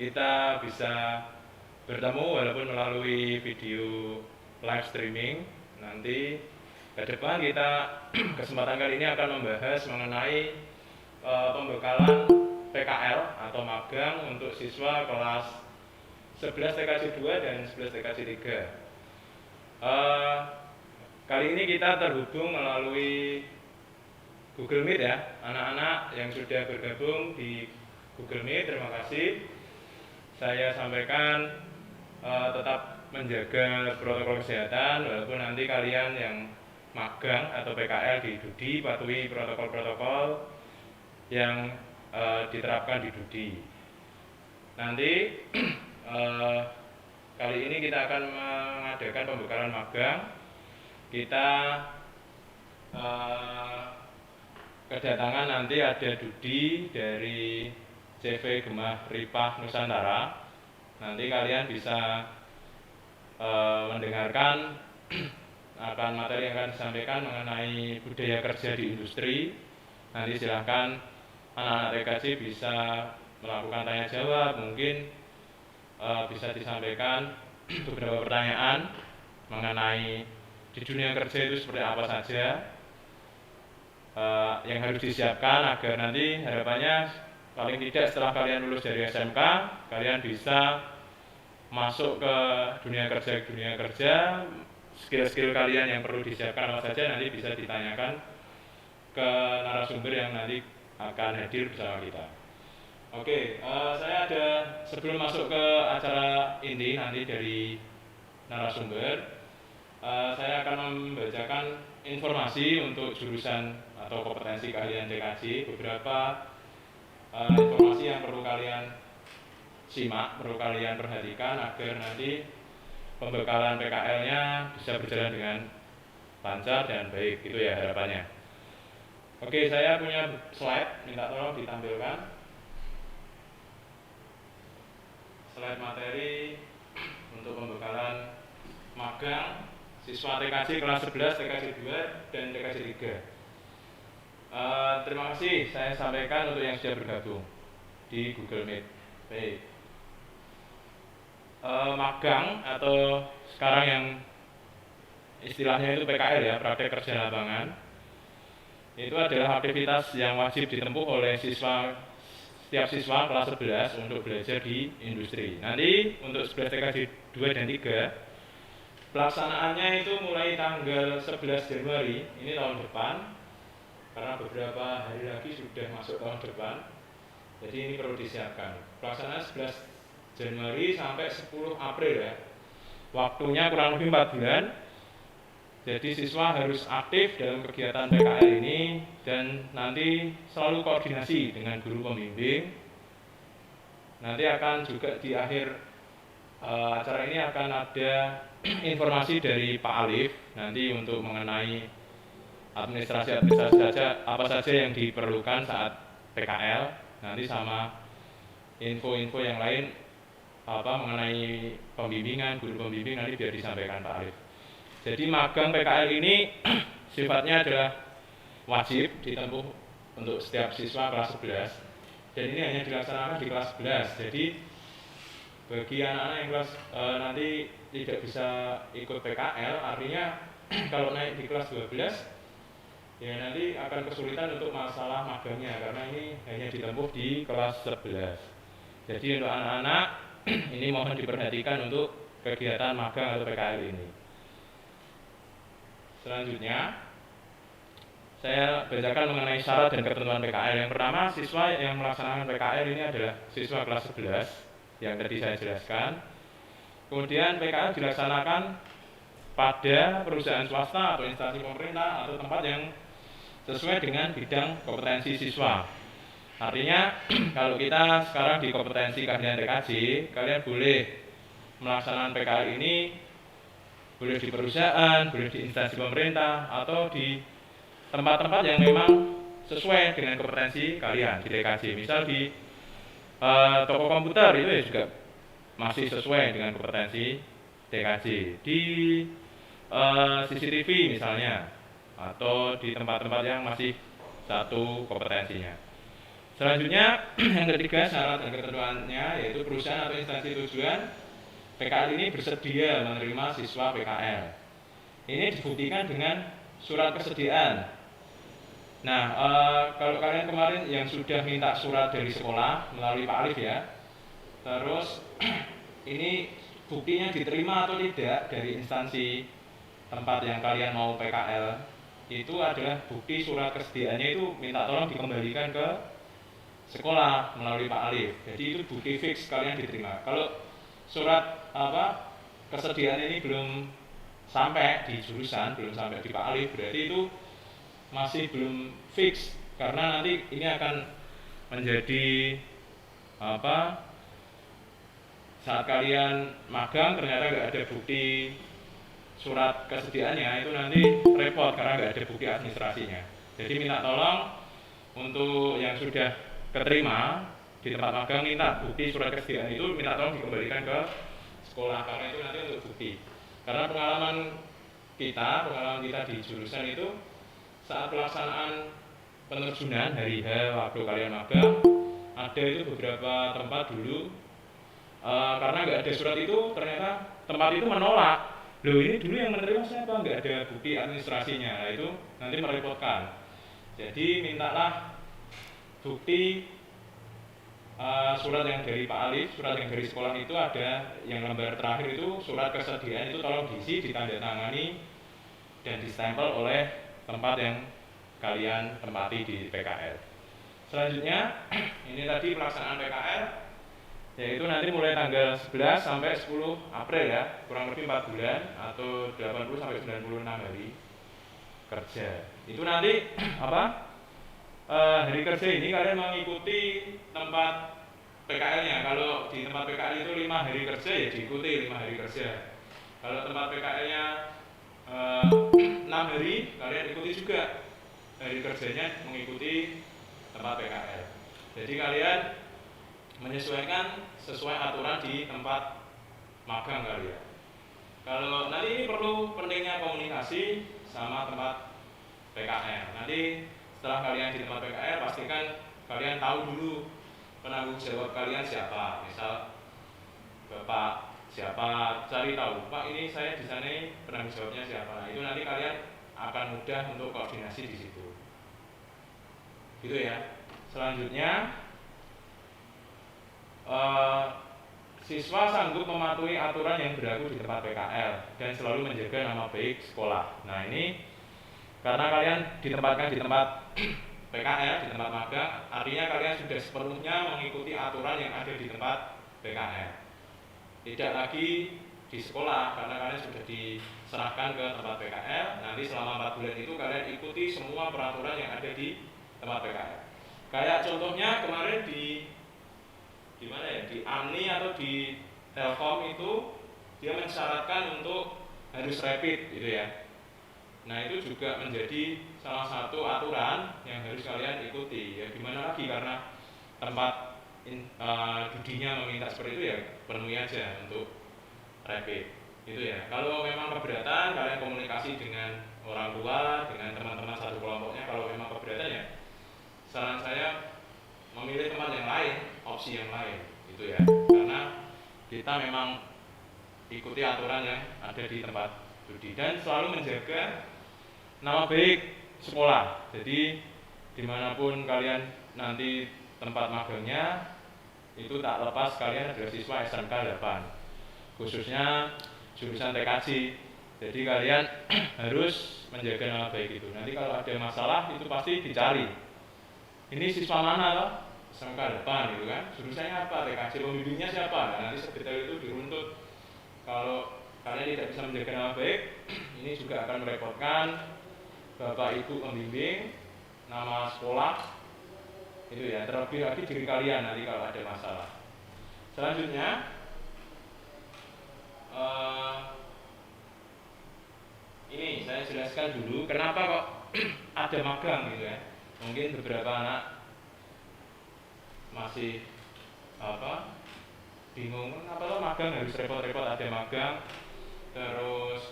kita bisa bertemu walaupun melalui video live streaming. Nanti ke depan kita kesempatan kali ini akan membahas mengenai pembekalan PKL atau magang untuk siswa kelas 11 TKJ 2 dan 11 TKJ 3. Kali ini kita terhubung melalui Google Meet ya, anak-anak yang sudah bergabung di Google Meet, terima kasih. Saya sampaikan tetap menjaga protokol kesehatan, walaupun nanti kalian yang magang atau PKL di Dudi patuhi protokol-protokol yang diterapkan di Dudi. Nanti kali ini kita akan mengadakan pembekalan magang. Kita kedatangan nanti ada Dudi dari CV Gemah Ripah Nusantara. Nanti kalian bisa mendengarkan akan materi yang akan disampaikan mengenai budaya kerja di industri. Nanti silahkan anak-anak TKJ bisa melakukan tanya jawab, mungkin bisa disampaikan beberapa pertanyaan mengenai di dunia kerja itu seperti apa saja yang harus disiapkan agar nanti harapannya paling tidak setelah kalian lulus dari SMK kalian bisa masuk ke dunia kerja, skill-skill kalian yang perlu disiapkan apa saja nanti bisa ditanyakan ke narasumber yang nanti akan hadir bersama kita. Oke, saya ada sebelum masuk ke acara inti nanti dari narasumber, saya akan membacakan informasi untuk jurusan atau kompetensi kalian TKJ, beberapa informasi yang perlu kalian simak, perlu kalian perhatikan agar nanti pembekalan PKL-nya bisa berjalan dengan lancar dan baik, itu ya harapannya. Oke, saya punya slide, minta tolong ditampilkan. Slide materi untuk pembekalan magang siswa TKJ kelas 11, TKJ 2, dan TKJ 3. Terima kasih saya sampaikan untuk yang sudah bergabung di Google Meet. Baik. Magang atau sekarang yang istilahnya itu PKL ya, praktek kerja lapangan, itu adalah aktivitas yang wajib ditempuh oleh setiap siswa kelas 11 untuk belajar di industri. Nanti untuk 11 TKJ 2 dan 3 pelaksanaannya itu mulai tanggal 11 Januari ini tahun depan, karena beberapa hari lagi sudah masuk tahun depan, jadi ini perlu disiapkan. Pelaksanaan 11 Januari sampai 10 April ya, waktunya kurang lebih 4 bulan. Jadi siswa harus aktif dalam kegiatan PKL ini dan nanti selalu koordinasi dengan guru pembimbing. Nanti akan juga di akhir acara ini akan ada informasi dari Pak Alif nanti untuk mengenai administrasi apa saja yang diperlukan saat PKL, nanti sama info-info yang lain mengenai pembimbingan, guru pembimbing nanti biar disampaikan Pak Alif. Jadi magang PKL ini sifatnya adalah wajib ditempuh untuk setiap siswa kelas 11 dan ini hanya dilaksanakan di kelas 11. Jadi bagi anak-anak yang kelas nanti tidak bisa ikut PKL, artinya kalau naik di kelas 12 ya nanti akan kesulitan untuk masalah magangnya karena ini hanya ditempuh di kelas 11. Jadi untuk anak-anak ini mohon diperhatikan untuk kegiatan magang atau PKL ini. Selanjutnya saya bacakan mengenai syarat dan ketentuan PKL. Yang pertama, siswa yang melaksanakan PKL ini adalah siswa kelas 11 yang tadi saya jelaskan. Kemudian PKL dilaksanakan pada perusahaan swasta atau instansi pemerintah atau tempat yang sesuai dengan bidang kompetensi siswa. Artinya kalau kita sekarang di kompetensi keahlian TKJ, kalian boleh melaksanakan PKL ini boleh di perusahaan, boleh di instansi pemerintah atau di tempat-tempat yang memang sesuai dengan kompetensi kalian di TKJ. Misal di toko komputer itu ya juga masih sesuai dengan kompetensi TKJ. Di CCTV misalnya, atau di tempat-tempat yang masih satu kompetensinya. Selanjutnya yang ketiga syarat dan ketentuannya yaitu perusahaan atau instansi tujuan PKL ini bersedia menerima siswa PKL. Ini dibuktikan dengan surat kesediaan. Nah, kalau kalian kemarin yang sudah minta surat dari sekolah melalui Pak Alif ya, terus ini buktinya diterima atau tidak dari instansi tempat yang kalian mau PKL, itu adalah bukti surat kesediaannya itu minta tolong dikembalikan ke sekolah melalui Pak Alif. Jadi itu bukti fix kalian diterima. Kalau surat kesediaan ini belum sampai di jurusan, belum sampai di Pak Alif, berarti itu masih belum fix karena nanti ini akan menjadi saat kalian magang ternyata nggak ada bukti surat kesediaannya, itu nanti repot karena nggak ada bukti administrasinya. Jadi minta tolong untuk yang sudah keterima di tempat magang, minta bukti surat kesediaan itu minta tolong dikembalikan ke sekolah karena itu nanti untuk bukti. Karena pengalaman kita di jurusan itu saat pelaksanaan penerjunan hari H waktu kalian magang, ada itu beberapa tempat dulu karena nggak ada surat itu ternyata tempat itu menolak. Loh, ini dulu yang menerima siapa? Nggak ada bukti administrasinya. Nah, itu nanti merepotkan. Jadi mintalah bukti surat yang dari Pak Alif, surat yang dari sekolah itu ada yang lembar terakhir itu surat kesediaan itu tolong diisi, ditandatangani dan distempel oleh tempat yang kalian tempati di PKL. Selanjutnya ini tadi pelaksanaan PKL yaitu nanti mulai tanggal 11 sampai 10 April ya, kurang lebih 4 bulan atau 80 sampai 96 hari kerja. Itu nanti hari kerja ini kalian mengikuti tempat PKL-nya. Kalau di tempat PKL itu 5 hari kerja ya diikuti 5 hari kerja. Kalau tempat PKL-nya 6 hari, kalian ikuti juga hari kerjanya mengikuti tempat PKL. Jadi kalian menyesuaikan sesuai aturan di tempat magang kalian. Kalau nanti ini perlu pentingnya komunikasi sama tempat PKL. Nanti setelah kalian di tempat PKL pastikan kalian tahu dulu penanggung jawab kalian siapa. Misal Bapak siapa, cari tahu Pak ini saya di sana penanggung jawabnya siapa. Nah, itu nanti kalian akan mudah untuk koordinasi di situ. Gitu ya. Selanjutnya siswa sanggup mematuhi aturan yang berlaku di tempat PKL dan selalu menjaga nama baik sekolah. Nah, ini karena kalian ditempatkan di tempat PKL, di tempat magang, artinya kalian sudah sepenuhnya mengikuti aturan yang ada di tempat PKL. Tidak lagi di sekolah karena kalian sudah diserahkan ke tempat PKL. Nanti selama 4 bulan itu kalian ikuti semua peraturan yang ada di tempat PKL. Kayak contohnya kemarin di AMNI atau di Telkom itu dia mensyaratkan untuk harus rapid gitu ya. Nah, itu juga menjadi salah satu aturan yang harus kalian ikuti. Ya gimana lagi karena tempat dudinya meminta seperti itu ya penuhi aja untuk rapid gitu ya. Kalau memang keberatan kalian komunikasi dengan orang tua, dengan teman-teman satu kelompoknya. Kalau memang keberatan ya saran saya memilih tempat yang lain, opsi yang lain gitu ya. Karena kita memang ikuti aturan yang ada di tempat studi dan selalu menjaga nama baik sekolah. Jadi dimanapun kalian nanti tempat magangnya itu tak lepas kalian adalah siswa SMK 8 khususnya jurusan TKJ. Jadi kalian harus menjaga nama baik itu. Nanti kalau ada masalah itu pasti dicari. Ini siswa mana loh? SMK 8 gitu kan. Jurusannya apa? TKJ, pembimbingnya siapa? Nah, nanti sedetail itu diruntut. Kalau kalian tidak bisa menjaga nama baik, ini juga akan merepotkan Bapak Ibu pembimbing, nama sekolah, itu ya, terlebih lagi diri kalian nanti kalau ada masalah. Selanjutnya, ini saya jelaskan dulu kenapa kok ada magang gitu ya. Mungkin beberapa anak masih bingung kenapa lo magang harus repot-repot ada magang. Terus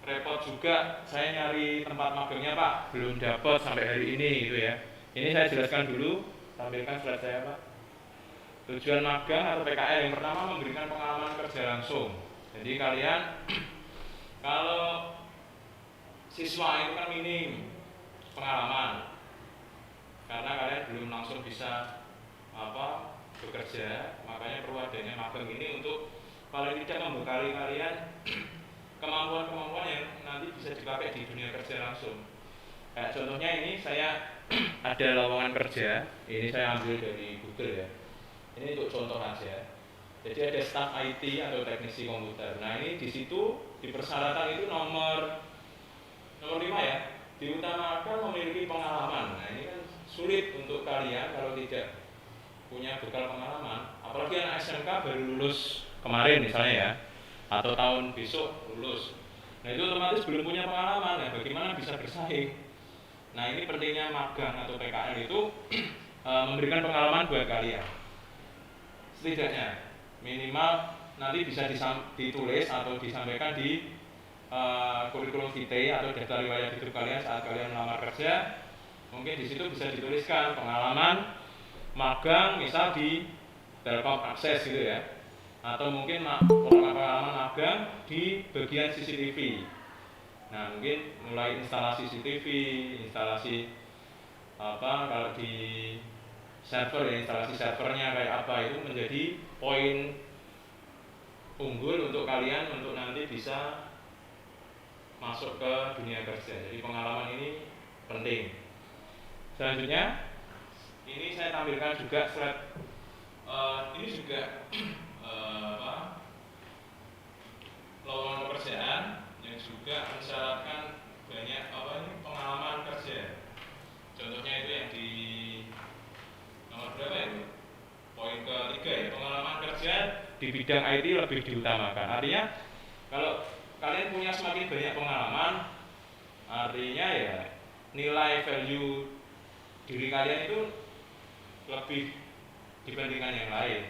repot juga saya nyari tempat magangnya Pak belum dapat sampai hari ini gitu ya. Ini saya jelaskan dulu tampilkan slide saya Pak. Tujuan magang atau PKL yang pertama memberikan pengalaman kerja langsung. Jadi kalian kalau siswa itu kan minim pengalaman karena kalian belum langsung bisa bekerja, makanya perlu adanya magang ini untuk paling tidak membekali kalian kemampuan-kemampuan yang nanti bisa dipakai di dunia kerja langsung. Kayak contohnya ini saya ada lowongan kerja, ini saya ambil dari Google ya. Ini untuk contoh aja. Jadi ada staf IT atau teknisi komputer. Nah ini di situ di persyaratan itu nomor 5 ya, diutamakan memiliki pengalaman. Nah ini kan sulit untuk kalian kalau tidak punya bekal pengalaman. Apalagi anak SMK baru lulus kemarin misalnya ya, atau tahun besok lulus. Nah itu otomatis belum punya pengalaman. Nah bagaimana bisa bersaing? Nah ini pentingnya magang atau PKL itu memberikan pengalaman buat kalian. Setidaknya minimal nanti bisa ditulis atau disampaikan di kurikulum vitae atau daftar riwayat hidup kalian saat kalian melamar kerja. Mungkin di situ bisa dituliskan pengalaman magang misal di Telkom Akses gitu ya, atau mungkin pengalaman magang di bagian CCTV. Nah mungkin mulai instalasi CCTV, instalasi kalau di server ya, instalasi servernya kayak apa, itu menjadi poin unggul untuk kalian untuk nanti bisa masuk ke dunia kerja. Jadi pengalaman ini penting. Selanjutnya ini saya tampilkan juga slide ini juga lowongan pekerjaan yang juga mensyaratkan banyak pengalaman kerja. Contohnya itu yang di nomor berapa itu? Poin ketiga ya, pengalaman kerja di bidang IT lebih diutamakan. Artinya kalau kalian punya semakin banyak pengalaman, artinya ya nilai value diri kalian itu lebih dibandingkan yang lain.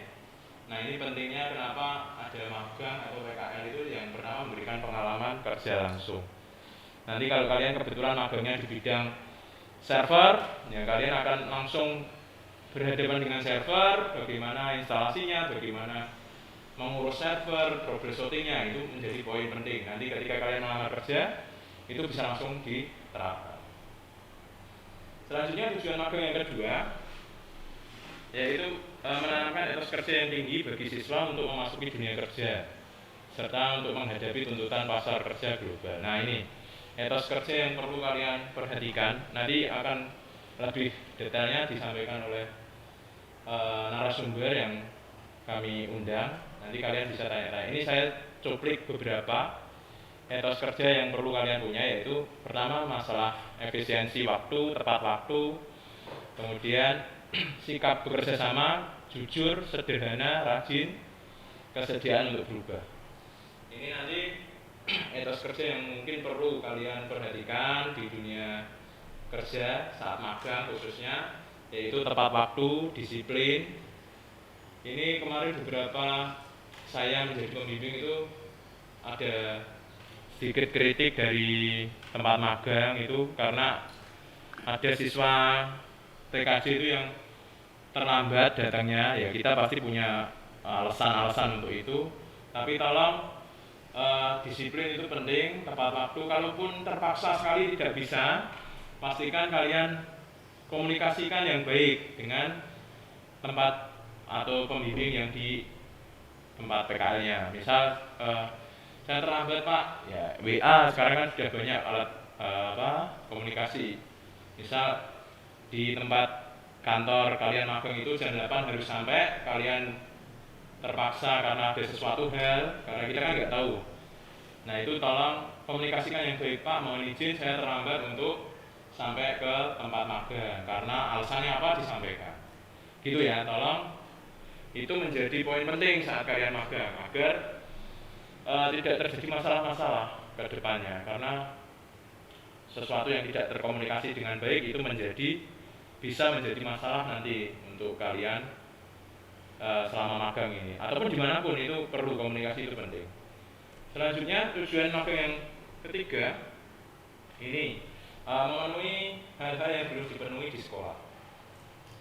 Nah ini pentingnya kenapa ada magang atau PKL itu yang pertama memberikan pengalaman kerja langsung. Nanti kalau kalian kebetulan magangnya di bidang server, ya kalian akan langsung berhadapan dengan server, bagaimana instalasinya, bagaimana mengurus server, troubleshootingnya, itu menjadi poin penting. Nanti ketika kalian melamar kerja, itu bisa langsung diterapkan. Selanjutnya tujuan magang yang kedua, yaitu menanamkan etos kerja yang tinggi bagi siswa untuk memasuki dunia kerja, serta untuk menghadapi tuntutan pasar kerja global. Nah ini etos kerja yang perlu kalian perhatikan. Nanti akan lebih detailnya disampaikan oleh narasumber yang kami undang. Nanti kalian bisa tanya-tanya. Ini saya cuplik beberapa etos kerja yang perlu kalian punya, yaitu pertama masalah efisiensi waktu, tepat waktu, kemudian sikap bekerja sama, jujur, sederhana, rajin, kesediaan untuk berubah. Ini nanti etos kerja yang mungkin perlu kalian perhatikan di dunia kerja saat magang khususnya, yaitu tepat waktu, disiplin. Ini kemarin beberapa saya menjadi pembimbing itu ada sedikit kritik dari tempat magang itu karena ada siswa TKJ itu yang terlambat datangnya. Ya kita pasti punya alasan-alasan untuk itu, tapi tolong disiplin itu penting, tepat waktu. Kalaupun terpaksa sekali tidak bisa, pastikan kalian komunikasikan yang baik dengan tempat atau pembimbing yang di tempat PKL-nya. Misal saya terlambat Pak, ya WA sekarang kan sudah banyak alat komunikasi. Misal di tempat kantor kalian magang itu jam 8 harus sampai, kalian terpaksa karena ada sesuatu hal, karena kita kan nggak tahu. Nah itu tolong komunikasikan yang baik Pak, mohon izin saya terlambat untuk sampai ke tempat magang karena alasannya apa disampaikan. Gitu ya, tolong itu menjadi poin penting saat kalian magang agar tidak terjadi masalah-masalah ke depannya, karena sesuatu yang tidak terkomunikasi dengan baik itu bisa menjadi masalah nanti untuk kalian selama magang ini ataupun dimanapun. Itu perlu komunikasi, itu penting. Selanjutnya tujuan magang yang ketiga ini memenuhi hal-hal yang belum dipenuhi di sekolah.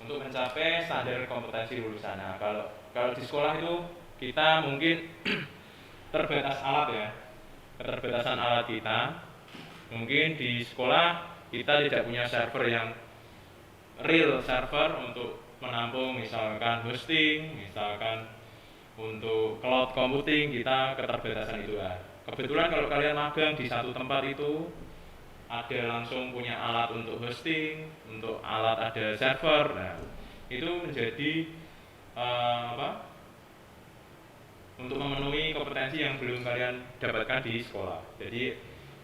untuk mencapai standar kompetensi lulusan. Nah, kalau di sekolah itu kita mungkin terbatas alat ya, keterbatasan alat kita. Mungkin di sekolah kita tidak punya server yang real server untuk menampung misalkan hosting, misalkan untuk cloud computing, kita keterbatasan itu ya. Kebetulan kalau kalian magang di satu tempat itu ada langsung punya alat untuk hosting, untuk alat ada server, nah itu menjadi apa? Untuk memenuhi kompetensi yang belum kalian dapatkan di sekolah. Jadi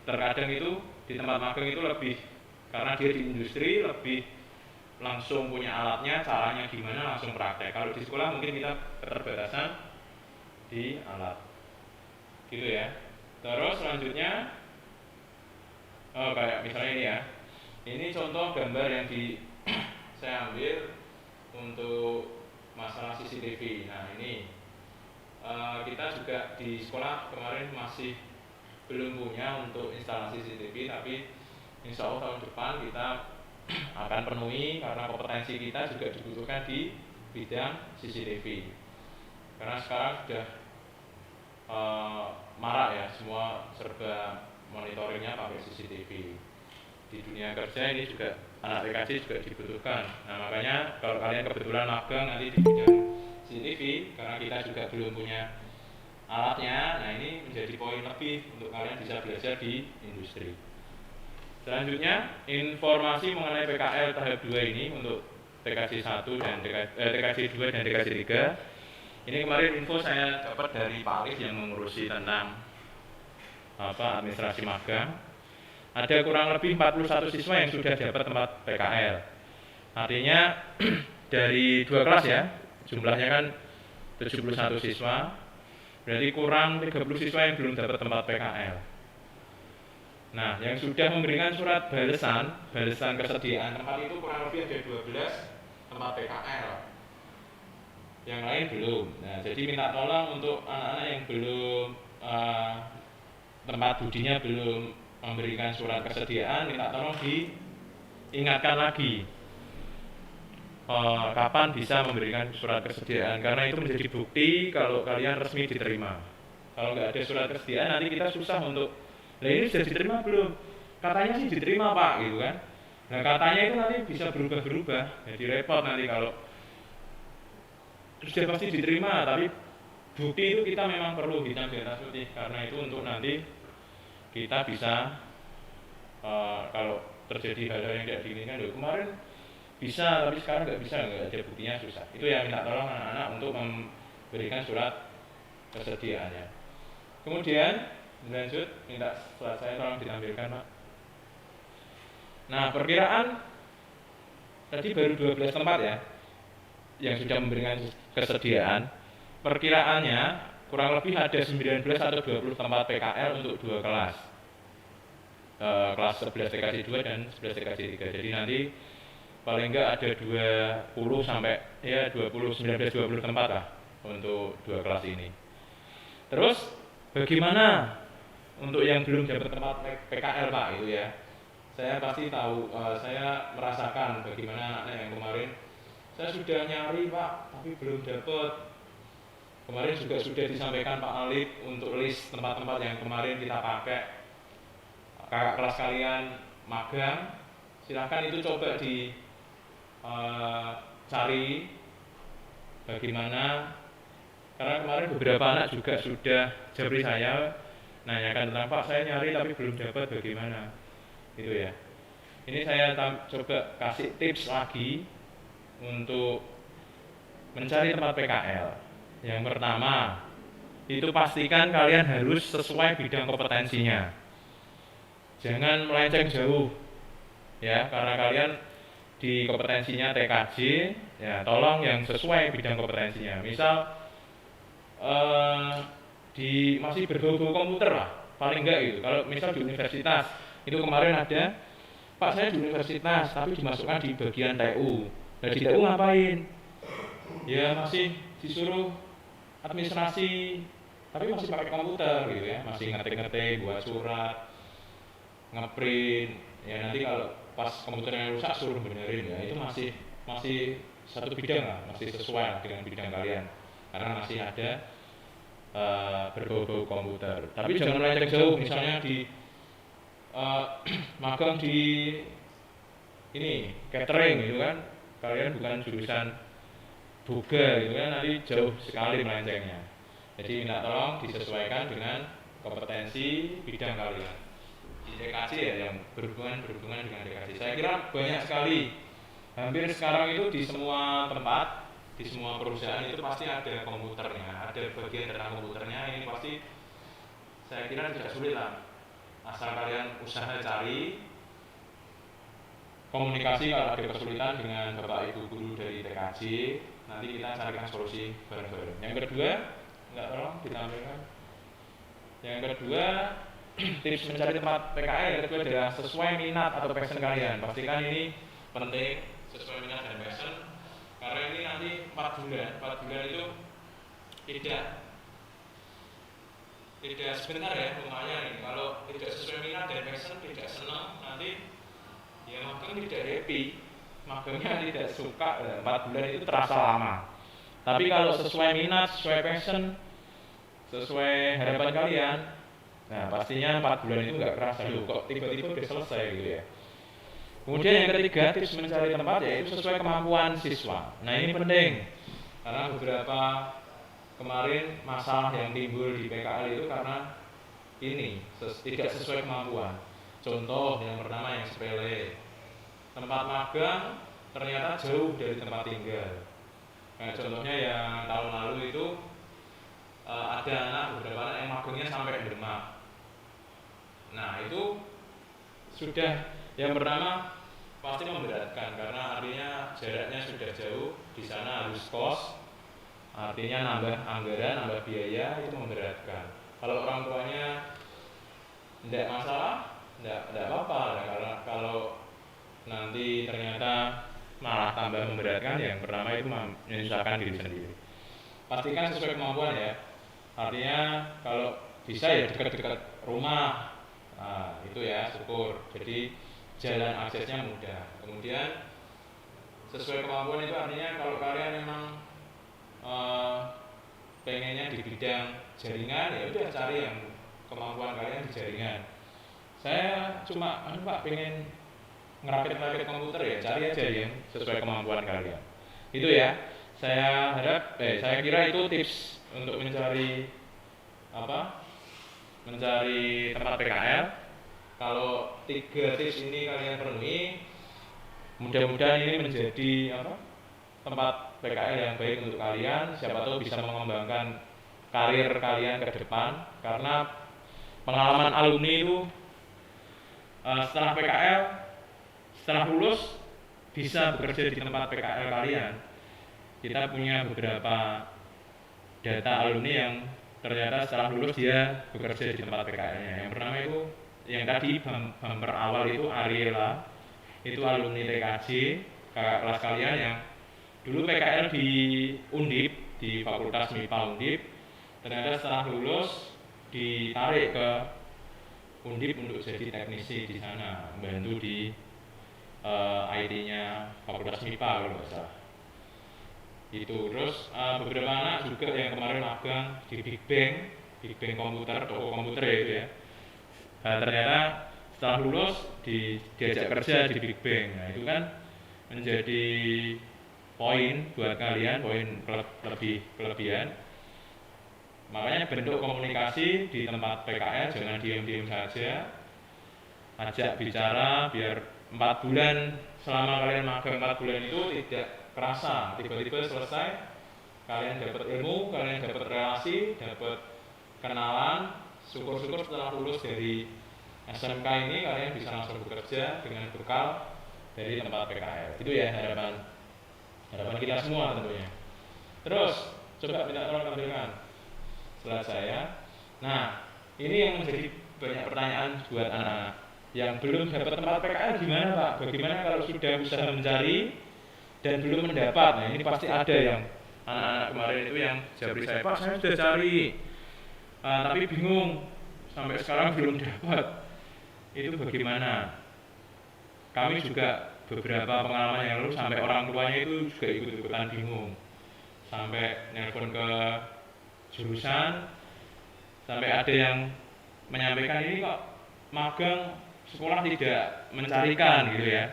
terkadang itu di tempat magang itu lebih, karena dia di industri lebih langsung punya alatnya, caranya gimana langsung praktek. Kalau di sekolah mungkin kita keterbatasan di alat, gitu ya. Terus selanjutnya, kayak misalnya ini ya, ini contoh gambar yang saya ambil untuk masalah CCTV. Nah ini kita juga di sekolah kemarin masih belum punya untuk instalasi CCTV, tapi insya Allah tahun depan kita akan penuhi karena kompetensi kita juga dibutuhkan di bidang CCTV. Karena sekarang sudah marak ya, semua serba monitoringnya pakai CCTV. Di dunia kerja ini juga anak TKJ juga dibutuhkan. Nah makanya kalau kalian kebetulan magang nanti di bidang CCTV, karena kita juga belum punya alatnya, nah ini menjadi poin lebih untuk kalian bisa belajar di industri. Selanjutnya, informasi mengenai PKL tahap 2 ini untuk TKJ 1 dan TKJ 2 dan TKJ 3. Ini kemarin info saya dapat dari Pak Alif yang mengurusi tentang administrasi magang. Ada kurang lebih 41 siswa yang sudah dapat tempat PKL. Artinya dari 2 kelas ya, jumlahnya kan 71 siswa, berarti kurang 30 siswa yang belum dapat tempat PKL. Nah, yang sudah memberikan surat balasan kesediaan tempat itu kurang lebih ada 12 tempat PKL. Yang lain belum. Nah, jadi minta tolong untuk anak-anak yang belum tempat budinya belum memberikan surat kesediaan, minta tolong diingatkan lagi kapan bisa memberikan surat kesediaan, karena itu menjadi bukti kalau kalian resmi diterima. Kalau nggak ada surat kesediaan nanti kita susah untuk, nah ini sudah diterima belum? Katanya sih diterima Pak, gitu kan. Nah katanya itu nanti bisa berubah-berubah, jadi repot nanti kalau sudah pasti diterima, tapi bukti itu kita memang perlu hitam di atas putih, karena itu untuk nanti kita bisa kalau terjadi hal-hal yang tidak diinginkan, kemarin bisa tapi sekarang nggak bisa, nggak ada buktinya, susah. Itu ya minta tolong anak-anak untuk memberikan surat kesediaannya. Kemudian lanjut, minta surat saya tolong ditampilkan Pak. Nah perkiraan tadi baru 12 tempat ya yang sudah memberikan kesediaan. Perkiraannya kurang lebih ada 19 atau 20 tempat PKL untuk 2 kelas, kelas 11 TKJ 2 dan 11 TKJ 3. Jadi nanti paling enggak ada 20 sampai ya 19-20 tempat lah untuk 2 kelas ini. Terus bagaimana untuk yang belum dapat tempat PKL Pak, itu ya. Saya pasti tahu, saya merasakan bagaimana anaknya yang kemarin. Saya sudah nyari Pak, tapi belum dapat. Kemarin juga sudah disampaikan Pak Alif untuk list tempat-tempat yang kemarin kita pakai. Kakak kelas kalian magang, silahkan itu coba cari bagaimana, karena kemarin beberapa anak juga sudah japri saya nanyakan tentang Pak saya nyari tapi belum dapat bagaimana, gitu ya. Ini saya coba kasih tips lagi untuk mencari tempat PKL. Yang pertama, itu pastikan kalian harus sesuai bidang kompetensinya. Jangan melenceng jauh, ya, karena kalian di kompetensinya TKJ, ya tolong yang sesuai bidang kompetensinya. Misal masih berbau-bau komputer lah, paling enggak gitu. Kalau misal di universitas, itu kemarin ada, Pak saya di universitas tapi dimasukkan di bagian TU. Nah di TU ngapain? Ya masih disuruh administrasi, tapi masih pakai komputer gitu ya, masih ngetik-ngetik, buat surat, ngeprint. Ya nanti kalau pas komputernya rusak suruh benerin, ya itu masih masih satu bidang lah, masih sesuai lah dengan bidang kalian, karena masih ada berbau-bau komputer. Tapi jangan melenceng jauh, misalnya di magang di ini catering gitu kan, kalian bukan jurusan boga gitu kan, nanti jauh sekali melencengnya. Jadi minta tolong disesuaikan dengan kompetensi bidang kalian. Di DKJ ya, yang berhubungan dengan DKJ. Saya kira banyak sekali, hampir sekarang itu di semua tempat, di semua perusahaan itu pasti ada komputernya, ada bagian tentang komputernya. Ini pasti saya kira tidak sulit lah, asal kalian usaha cari komunikasi. Kalau ada kesulitan dengan bapak ibu guru dari TKJ, nanti kita carikan solusi bareng-bareng. Yang kedua, nggak tolong ditampilkan. Yang kedua, tips mencari tempat PKL yang kedua adalah sesuai minat atau passion kalian. Pastikan ini penting, sesuai minat dan passion, karena ini nanti 4 bulan itu tidak sebentar ya, lumayan ini. Kalau tidak sesuai minat dan passion, tidak senang, nanti ya magang tidak happy, magangnya tidak suka. 4 bulan itu terasa lama. Tapi kalau sesuai minat, sesuai passion, sesuai harapan kalian, nah pastinya 4 bulan itu nggak kerasa loh, kok tiba-tiba udah selesai gitu ya. Kemudian yang ketiga, tips mencari tempat yaitu sesuai kemampuan siswa. Nah ini penting, karena beberapa kemarin masalah yang timbul di PKL itu karena ini tidak sesuai kemampuan. Contoh yang pertama yang sepele, tempat magang ternyata jauh dari tempat tinggal. Nah, contohnya yang tahun lalu itu ada beberapa anak yang magangnya sampai Demak. Nah itu sudah, yang pertama pasti memberatkan karena artinya jaraknya sudah jauh, di sana harus kos, artinya nambah anggaran, nambah biaya, itu memberatkan. Kalau orang tuanya tidak masalah, tidak apa-apa. Nah, kalau nanti ternyata malah tambah memberatkan, yang pertama itu menyusahkan diri sendiri. Pastikan sesuai kemampuan ya, artinya kalau bisa ya dekat-dekat rumah. Nah, itu ya syukur, jadi jalan aksesnya mudah. Kemudian sesuai kemampuan itu artinya kalau kalian memang pengennya di bidang jaringan, ya udah cari yang kemampuan kalian di jaringan. Saya cuma Pak pengen ngerakit komputer, ya cari aja yang sesuai kemampuan kalian. Itu ya. Saya harap saya kira itu tips untuk mencari tempat PKL. Kalau 3 tips ini kalian penuhi, mudah-mudahan ini menjadi tempat PKL yang baik untuk kalian. Siapa tahu bisa mengembangkan karir kalian ke depan, karena pengalaman alumni itu setelah PKL, setelah lulus bisa bekerja di tempat PKL kalian. Kita punya beberapa data alumni yang ternyata setelah lulus dia bekerja di tempat PKL-nya. Yang pertama itu yang tadi bumper awal itu Ariela, itu alumni TKJ kakak kelas kalian yang dulu PKL di Undip, di Fakultas MIPA Undip, ternyata setelah lulus ditarik ke Undip untuk jadi teknisi di sana, membantu di IT-nya Fakultas MIPA kalau nggak salah. Itu terus beberapa anak juga yang kemarin magang di Big Bang komputer, toko komputer ya itu ya. Nah, ternyata setelah lulus diajak kerja di Big Bang. Nah itu kan menjadi poin buat kalian, poin kelebihan. Makanya bentuk komunikasi di tempat PKL jangan diam-diam saja, ajak bicara biar 4 bulan, selama kalian magang 4 bulan itu tidak kerasa, tiba-tiba selesai, kalian dapat ilmu, kalian dapat relasi, dapat kenalan. Syukur-syukur setelah lulus dari SMK ini kalian bisa langsung bekerja dengan bekal dari tempat PKL. Itu ya harapan kita semua tentunya. Terus coba minta tolong tampilkan slide saya. Nah, ini yang menjadi banyak pertanyaan buat anak-anak yang belum dapat tempat PKL. Gimana Pak? Bagaimana kalau sudah usaha mencari dan belum mendapat? Nah ini pasti ada yang anak-anak kemarin itu yang japri saya, Pak saya sudah cari tapi bingung sampai sekarang belum dapat. Itu bagaimana? Kami juga beberapa pengalaman yang lalu sampai orang tuanya itu juga ikut-ikutan bingung, sampai nelpon ke jurusan, sampai ada yang menyampaikan ini kok magang sekolah tidak mencarikan gitu ya.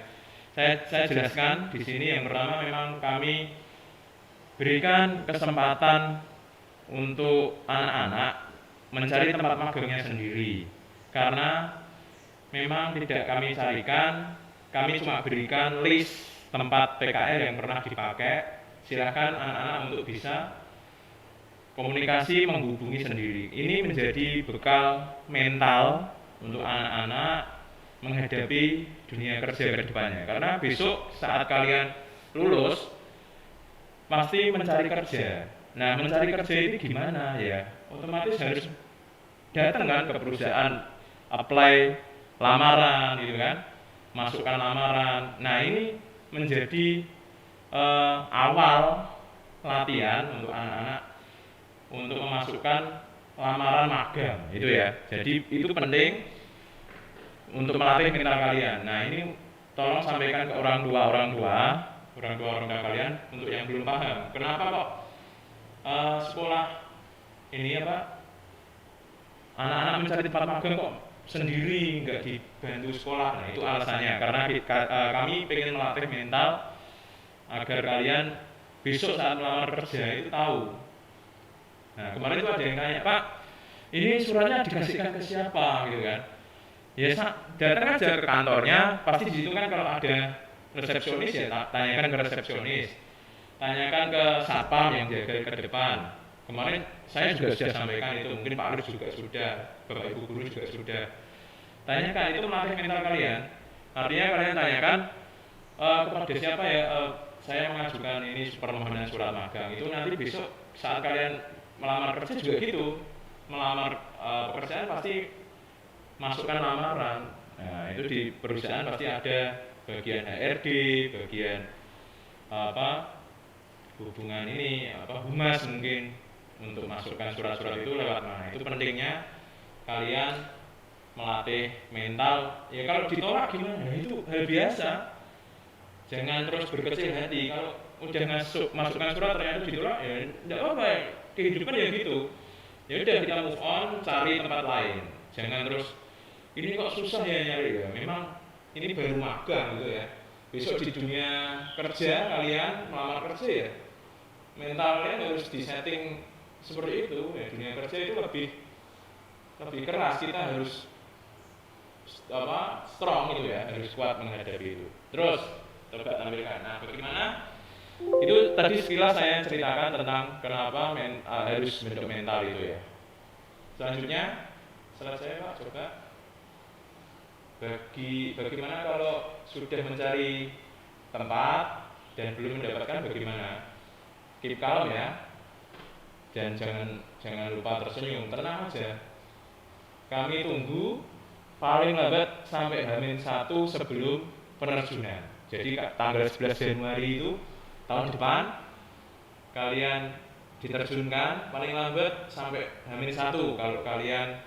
Saya jelaskan di sini, yang pertama memang kami berikan kesempatan untuk anak-anak mencari tempat magangnya sendiri, karena memang tidak kami carikan, kami cuma berikan list tempat PKL yang pernah dipakai. Silakan anak-anak untuk bisa komunikasi, menghubungi sendiri. Ini menjadi bekal mental untuk anak-anak menghadapi dunia kerja ke depannya. Karena besok saat kalian lulus pasti mencari kerja. Nah, mencari kerja ini gimana ya? Otomatis harus datang kan ke perusahaan, apply lamaran gitu kan, masukkan lamaran. Nah, ini menjadi awal latihan untuk anak-anak untuk memasukkan lamaran magang itu ya. Jadi itu penting untuk melatih mental kalian. Nah, ini tolong sampaikan ke orang tua kalian untuk yang belum paham. Kenapa kok sekolah ini anak-anak mencari tempat magang kok sendiri, nggak dibantu sekolah? Nah, itu alasannya. Karena kami pengen melatih mental agar kalian besok saat melamar kerja itu tahu. Nah, kemarin itu ada yang tanya, Pak, ini suratnya dikasihkan ke siapa gitu kan? Ya, datang aja ke kantornya, pasti di situ kan kalau ada resepsionis ya tanyakan ke resepsionis, tanyakan ke satpam yang jaga ke depan. Kemarin saya juga sudah sampaikan itu, mungkin Pak Arif juga sudah, Bapak Ibu guru juga sudah. Tanyakan, itu melatih mental kalian. Artinya kalian tanyakan kepada siapa ya, saya mengajukan ini permohonan surat magang. Itu nanti besok saat kalian melamar kerja juga gitu, melamar pekerjaan pasti masukkan lamaran. Nah, itu di perusahaan pasti ada bagian HRD, bagian hubungan ini, humas mungkin, untuk masukkan surat-surat itu lewat mana. Itu pentingnya kalian melatih mental. Ya kalau ditolak gimana? Itu hal biasa. Jangan terus berkecil hati. Kalau udah masukkan surat ternyata ditolak, ya enggak apa-apa. Kehidupan ya gitu. Ya udah, kita move on, cari tempat lain. Jangan terus ini kok susah ya nyari ya. Memang ini baru magang gitu ya. Besok di dunia kerja kalian melamar kerja ya, mental kalian harus disetting seperti itu ya. Dunia kerja itu lebih keras, kita harus strong gitu ya, harus kuat menghadapi itu. Terus coba tampilkan. Nah, bagaimana? Itu tadi sekilas saya ceritakan tentang kenapa harus bentuk mental itu ya. Selanjutnya, selesai Pak, coba. Bagaimana kalau sudah mencari tempat dan belum mendapatkan, bagaimana? Keep calm ya, dan jangan lupa tersenyum, tenang aja. Kami tunggu paling lambat sampai H-1 sebelum penerjunan. Jadi tanggal 11 Januari itu tahun depan kalian diterjunkan, paling lambat sampai H-1. Kalau kalian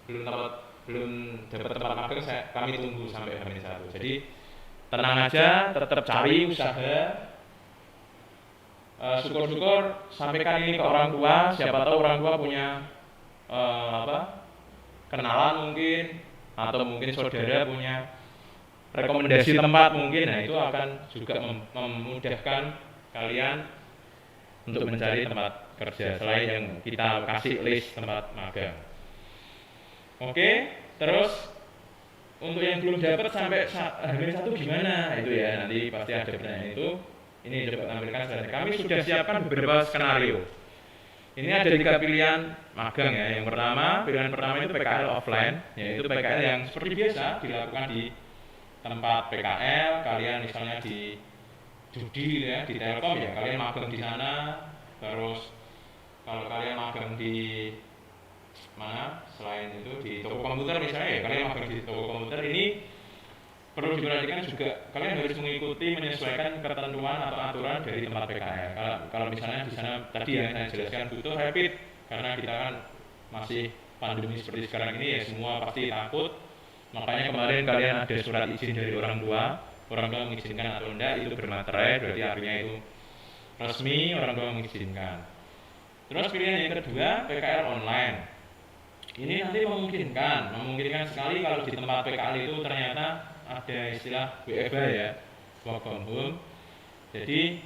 belum dapat tempat magang, kami tunggu sampai H-1. Jadi tenang aja, tetap cari usaha. Syukur-syukur sampaikan ini ke orang tua. Siapa tahu orang tua punya kenalan mungkin, atau mungkin saudara punya rekomendasi tempat mungkin. Nah, itu akan juga memudahkan kalian untuk mencari tempat kerja selain yang kita kasih list tempat magang. Oke, terus untuk yang belum dapat sampai H-1 gimana? Itu ya, nanti pasti ada pertanyaan itu. Ini coba tampilkan saja. Kami sudah siapkan beberapa skenario. Ini ada 3 pilihan magang ya. Yang pertama, pilihan pertama itu PKL offline, yaitu PKL yang seperti biasa dilakukan di tempat PKL. Kalian misalnya di Judi ya, di Telkom ya, kalian magang di sana. Terus kalau kalian magang di mana selain itu di toko komputer misalnya ya, kalian magang di toko komputer, ini perlu diperhatikan juga, kalian harus mengikuti menyesuaikan ketentuan atau aturan dari tempat PKL. Kalau misalnya di sana tadi yang saya jelaskan butuh rapid, karena kita kan masih pandemi seperti sekarang ini ya, semua pasti takut. Makanya kemarin kalian ada surat izin dari orang tua, orang tua mengizinkan atau enggak itu bermaterai, berarti artinya itu resmi orang tua mengizinkan. Terus pilihan yang kedua PKL online. Ini nanti memungkinkan sekali kalau di tempat PKL itu ternyata ada istilah WFH ya, work from home. Jadi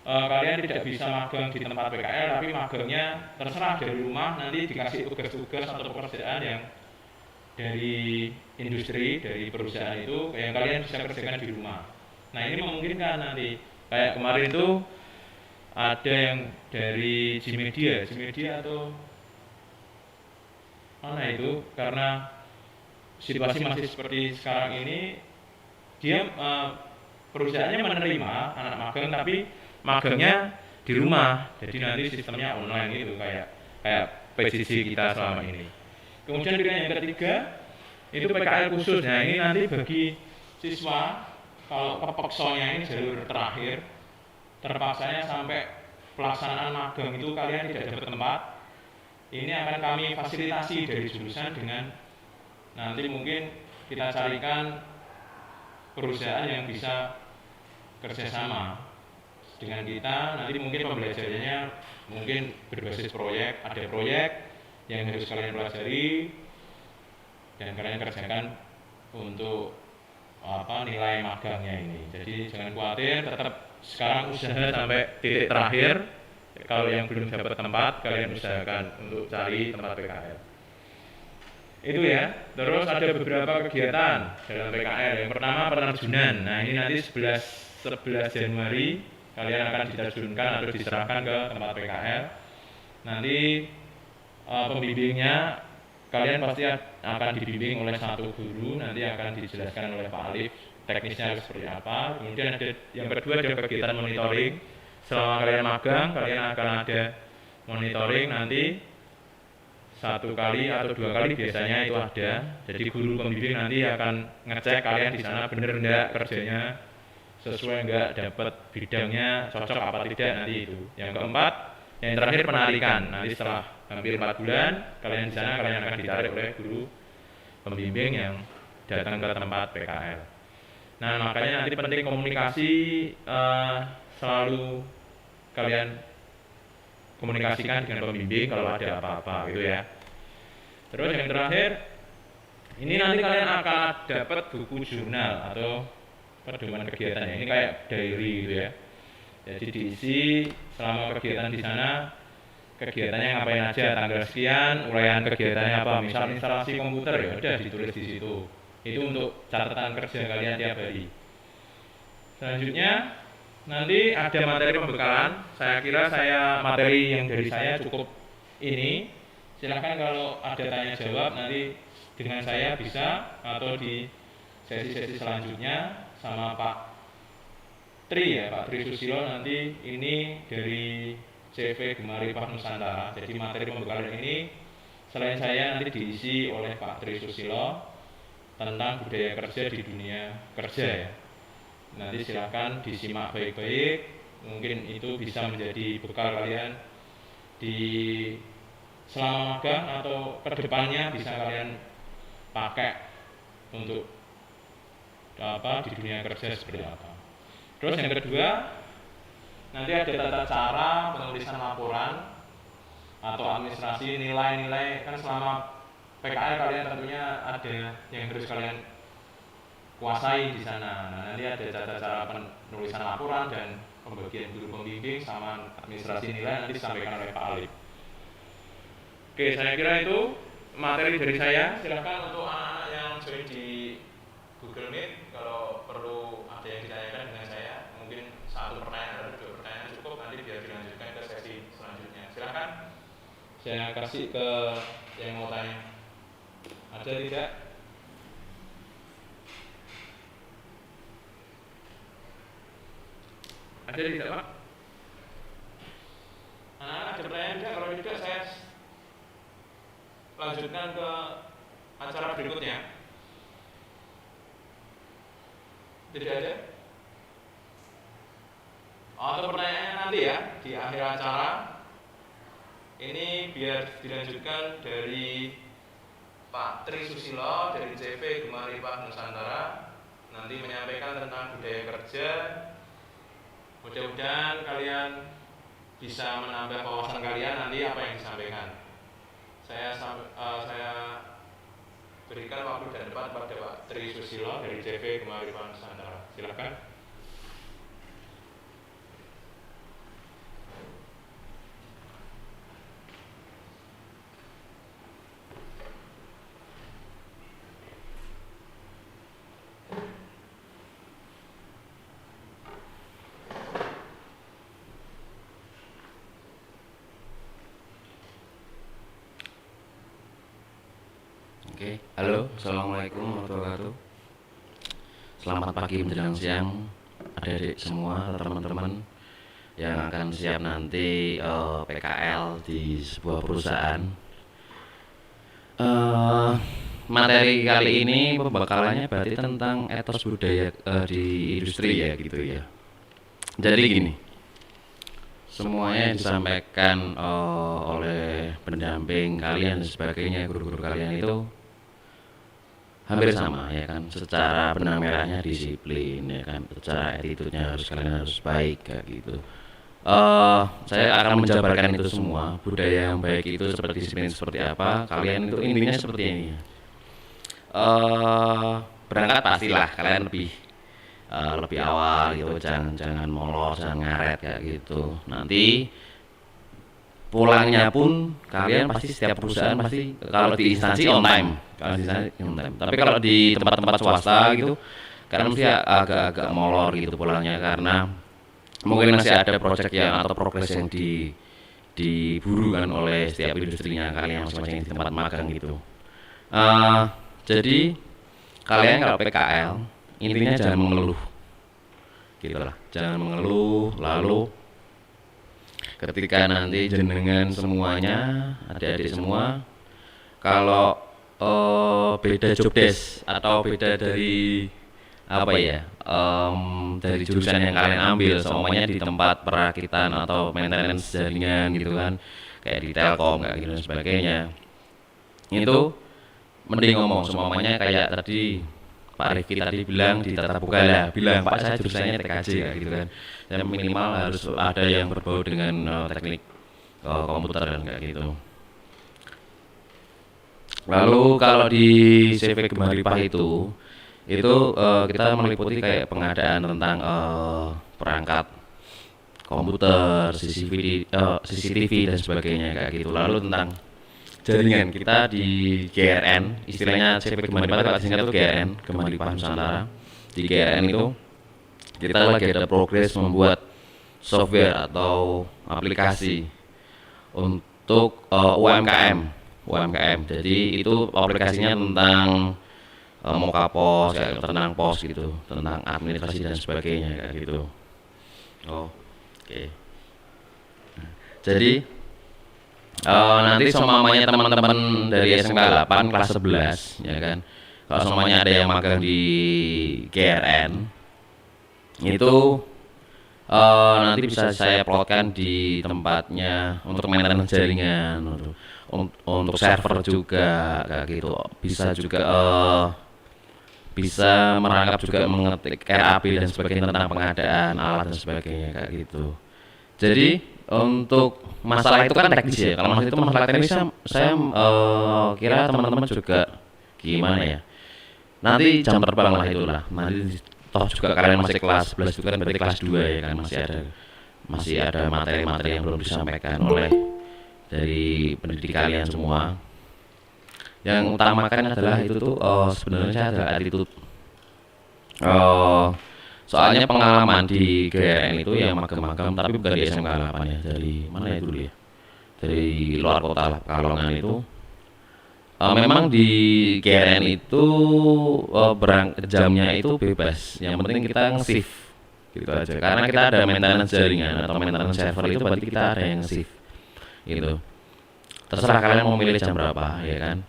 kalian tidak bisa magang di tempat PKL, tapi magangnya terserah dari rumah, nanti dikasih tugas-tugas atau pekerjaan yang dari industri, dari perusahaan itu yang kalian bisa kerjakan di rumah. Nah ini memungkinkan nanti, kayak kemarin itu ada yang dari Gmedia atau mana itu, karena situasi masih seperti sekarang ini, dia perusahaannya menerima anak magang tapi magangnya di rumah, jadi nanti sistemnya online gitu, kayak PJJ kita selama ini. Kemudian pilihan yang ketiga itu PKL khusus. Nah ini nanti bagi siswa kalau kepeksonya ini jalur terakhir, terpaksanya sampai pelaksanaan magang itu kalian tidak dapat tempat, ini akan kami fasilitasi dari jurusan dengan nanti mungkin kita carikan perusahaan yang bisa kerjasama dengan kita. Nanti mungkin pembelajarannya mungkin berbasis proyek, ada proyek yang harus kalian pelajari dan kalian kerjakan untuk nilai magangnya ini. Jadi jangan khawatir, tetap sekarang usaha sampai titik terakhir. Kalau yang belum dapat tempat, kalian usahakan untuk cari tempat PKL. Itu ya. Terus ada beberapa kegiatan dalam PKL. Yang pertama penerjunan. Nah ini nanti 11 Januari kalian akan diterjunkan atau diserahkan ke tempat PKL. Nanti pembimbingnya kalian pasti akan dibimbing oleh satu guru, nanti akan dijelaskan oleh Pak Alif teknisnya seperti apa. Kemudian ada yang kedua, ada kegiatan monitoring. Selama kalian magang, kalian akan ada monitoring nanti 1 kali atau 2 kali biasanya itu ada. Jadi guru pembimbing nanti akan ngecek kalian di sana benar enggak kerjanya, sesuai enggak, dapat bidangnya cocok apa tidak nanti itu. Yang keempat, yang terakhir penarikan. Nanti setelah hampir 4 bulan kalian di sana, kalian akan ditarik oleh guru pembimbing yang datang ke tempat PKL. Nah makanya nanti penting komunikasi, selalu kalian komunikasikan dengan pembimbing kalau ada apa-apa gitu ya. Terus yang terakhir, ini nanti kalian akan dapat buku jurnal atau pedoman kegiatannya. Ini kayak diary gitu ya. Jadi diisi selama kegiatan di sana, kegiatannya ngapain aja, tanggal sekian, uraian kegiatannya apa, misal instalasi komputer ya udah ditulis di situ. Itu untuk catatan kerja kalian tiap hari. Selanjutnya nanti ada materi pembekalan. Saya kira materi yang dari saya cukup ini. Silahkan kalau ada tanya jawab nanti dengan saya bisa, atau di sesi-sesi selanjutnya sama Pak Tri ya, Pak Tri Susilo. Nanti ini dari CV Gemaripah Nusantara. Jadi materi pembekalan ini selain saya nanti diisi oleh Pak Tri Susilo tentang budaya kerja di dunia kerja ya. Nanti silahkan disimak baik-baik, mungkin itu bisa menjadi bekal kalian di selama magang atau kedepannya bisa kalian pakai untuk di dunia kerja seperti apa. Terus yang kedua, nanti ada tata cara penulisan laporan atau administrasi nilai-nilai. Kan selama PKL kalian tentunya ada yang harus kalian kuasai di sana. Nah, nanti ada tata cara penulisan laporan dan pembagian guru pembimbing sama administrasi nilai nanti disampaikan oleh Pak Alif. Oke, saya kira itu materi dari saya. Silahkan untuk anak-anak yang join di Google Meet, kalau perlu ada yang ditanyakan dengan saya, mungkin 1 pertanyaan atau 2 pertanyaan cukup, nanti biar dilanjutkan ke sesi selanjutnya. Silahkan saya kasih ke yang mau tanya. Ada tidak? Ada tidak Pak? Ada pertanyaan tidak? Kalau tidak saya lanjutkan ke acara berikutnya. Tidak ada? Atau pertanyaannya nanti ya di akhir acara. Ini biar dilanjutkan dari Pak Tri Susilo dari CV Gemaripah Nusantara. nanti menyampaikan tentang budaya kerja. Mudah-mudahan kalian bisa menambah wawasan kalian nanti apa yang disampaikan. Saya berikan waktu dan tempat pada Pak Tri Susilo dari CV Kemaripan Nusantara. Silakan. Oke, halo, assalamualaikum warahmatullahi wabarakatuh. Selamat pagi menjelang siang, adik-adik semua, teman-teman yang akan siap nanti PKL di sebuah perusahaan. Materi kali ini pembekalannya berarti tentang etos budaya di industri ya gitu ya. Jadi gini, semuanya disampaikan oleh pendamping kalian dan sebagainya, guru-guru kalian itu hampir sama ya kan, secara benang merahnya disiplin ya kan, secara attitude-nya kalian harus baik kayak gitu. Saya akan menjabarkan itu semua, budaya yang baik itu seperti disiplin seperti apa, kalian itu intinya seperti ini. Berangkat pastilah kalian lebih awal gitu, jangan molor, jangan ngaret kayak gitu. Nanti pulangnya pun kalian pasti setiap perusahaan pasti kalau di instansi on time, tapi kalau di tempat-tempat swasta gitu karena mesti agak molor gitu pulangnya, karena mungkin masih ada proyek yang atau progres yang diburu kan oleh setiap industrinya kalian masing-masing di tempat magang gitu. Jadi kalian kalau PKL intinya jangan mengeluh gitulah, jangan mengeluh. Lalu ketika nanti jenengan semuanya, adik-adik semua, kalau beda job desk atau beda dari apa ya, dari jurusan yang kalian ambil, semuanya di tempat perakitan atau maintenance jaringan gitu kan, kayak di Telkom kayak gitu dan sebagainya, itu mending ngomong semuanya kayak tadi Pak Rifki tadi bilang di tatap muka lah, bilang Pak saya jurusannya TKJ kayak gitu kan, dan minimal harus ada yang berbau dengan teknik komputer dan kayak gitu. Lalu kalau di CV Gemaripah itu kita meliputi kayak pengadaan tentang perangkat komputer, CCTV dan sebagainya kayak gitu. Lalu tentang jaringan kita di GRN, istilahnya CV Gemaripah itu singkat itu GRN, Gemaripah Nusantara. Di GRN itu kita lagi ada progres membuat software atau aplikasi untuk UMKM. Jadi itu aplikasinya tentang Moka Pos, kayak tentang pos gitu, tentang administrasi dan sebagainya kayak gitu. Oke. Jadi nanti semuanya teman-teman dari SMK 8 kelas 11 ya kan, kalau semuanya ada yang magang di GRN itu nanti bisa saya plotkan di tempatnya untuk maintenance jaringan, untuk server juga kayak gitu. Bisa juga bisa merangkap juga mengetik RAP dan sebagainya tentang pengadaan alat dan sebagainya kayak gitu. Jadi untuk masalah itu kan teknis ya. Kalau masalah itu masalah teknis saya kira teman-teman juga gimana ya. Nanti jam terbang lah itulah. Nanti toh juga kalian masih kelas 11 juga kan, berarti kelas 2 ya kan, masih ada materi-materi yang belum disampaikan oleh dari pendidik kalian semua. Yang utamakan adalah itu tuh sebenarnya adalah attitude. Soalnya pengalaman di GRN itu yang magang-magang, tapi bukan di SMK 8 ya, dari mana ya dulu ya, dari luar kota lah, Pekalongan itu. Memang di GRN itu jamnya itu bebas, yang penting kita nge-shift gitu aja, karena kita ada maintenance jaringan atau maintenance server, itu berarti kita ada yang nge-shift gitu. Terserah kalian mau milih jam berapa ya kan.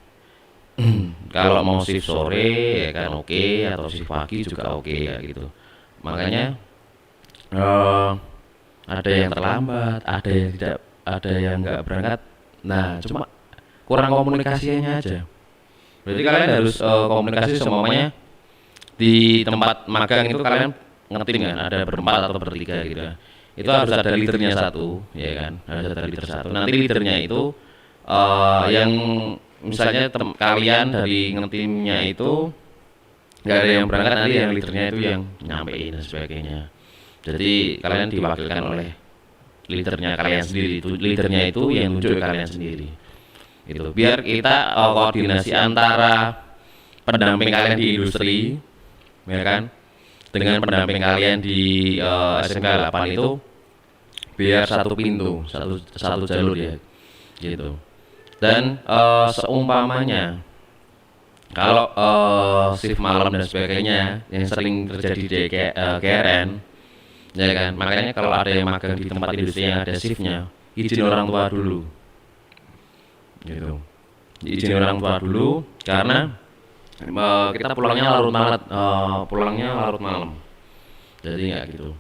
Kalau mau shift sore ya kan oke, atau shift pagi juga oke ya gitu. Makanya ada yang terlambat, ada yang tidak, ada yang nggak berangkat. Nah, cuma kurang komunikasinya aja. Berarti kalian harus komunikasi semuanya di tempat magang itu kalian ngetim kan, ada berempat atau bertiga gitu ya. Itu harus ada leadernya satu, ya kan, harus ada leader satu. Nanti leadernya itu yang misalnya kalian dari ngetimnya itu nggak ada yang berangkat, nanti yang leadernya itu yang nyampein dan sebagainya. Jadi kalian diwakilkan oleh leadernya kalian sendiri. Itu leadernya itu yang tunjuk kalian sendiri. Gitu. Biar kita koordinasi antara pendamping kalian di industri, ya kan, dengan pendamping kalian di SMK 8 itu biar satu pintu, satu jalur ya, gitu. Dan seumpamanya kalau shift malam dan sebagainya yang sering terjadi di KRN, ya kan, makanya kalau ada yang magang di tempat industri yang ada shiftnya, izin orang tua dulu, gitu. Izin orang tua dulu karena kita pulangnya larut malam, jadi nggak gitu.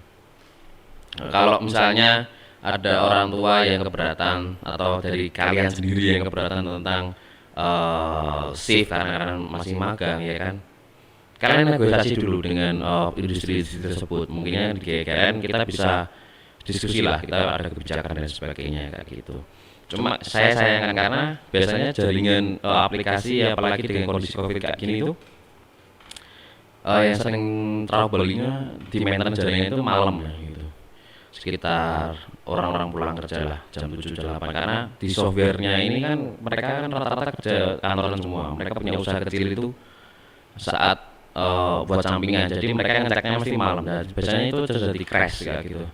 Kalau misalnya ada orang tua yang keberatan atau dari kalian sendiri yang keberatan tentang shift karena masih magang, ya kan, kalian negosiasi dulu dengan industri tersebut. Mungkinnya di GKN kita bisa diskusi lah, kita ada kebijakan dan sebagainya kayak gitu. Cuma saya sayangkan karena biasanya jaringan aplikasi, apalagi dengan kondisi COVID kayak gini itu yang sering trouble-nya di maintenance jaringan itu malam ya gitu. Sekitar orang-orang pulang kerja lah jam 7 jam 8, karena di softwarenya ini kan mereka kan rata-rata kerja kantoran semua. Mereka punya usaha kecil itu saat buat sampingan. Jadi mereka ngeceknya mesti malam. Dan biasanya itu terjadi crash kayak gitu.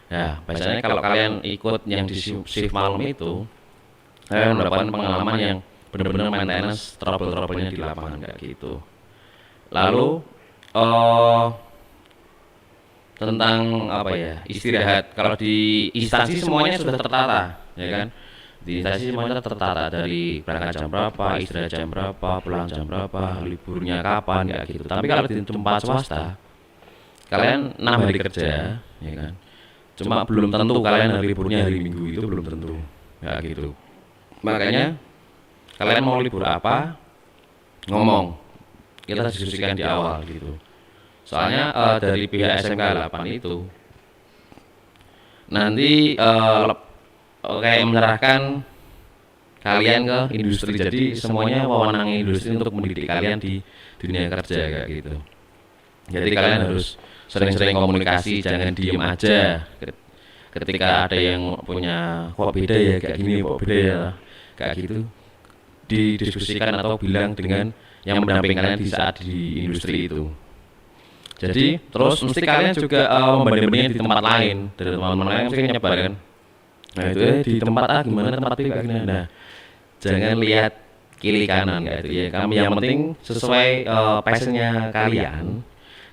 Ya, biasanya kalau kalian ikut yang di shift malam itu, kalian mendapatkan pengalaman yang benar-benar maintenance trouble-nya di lapangan kayak gitu. Lalu tentang apa ya, istirahat. Kalau di instansi semuanya sudah tertata, ya kan? Di instansi semuanya tertata, dari berangkat jam berapa, istirahat jam berapa, pulang jam berapa, liburnya kapan kayak gitu. Tapi kalau di tempat swasta, kalian 6 hari kerja, ya kan? Cuma belum tentu kalian hari liburnya hari Minggu, itu belum tentu, ya gitu. Makanya kalian mau libur apa, ngomong, kita diskusikan di awal gitu. Soalnya dari pihak SMK 8 itu nanti kayak menyerahkan kalian ke industri. Jadi semuanya wewenang industri untuk mendidik kalian di dunia kerja kayak gitu. Jadi kalian harus sering-sering komunikasi, jangan diem aja. Ketika ada yang punya kok beda ya kayak gini, kok beda ya kayak gitu, didiskusikan atau bilang dengan yang mendampingi kalian di saat di industri itu. Jadi terus mesti kalian juga membanding-bandingin di tempat lain, dari teman-teman lain mesti nyebar kan. Nah itu di tempat A gimana, tempat B kayak gini. Nah jangan lihat kiri kanan kayak itu ya. Kami yang penting sesuai passionnya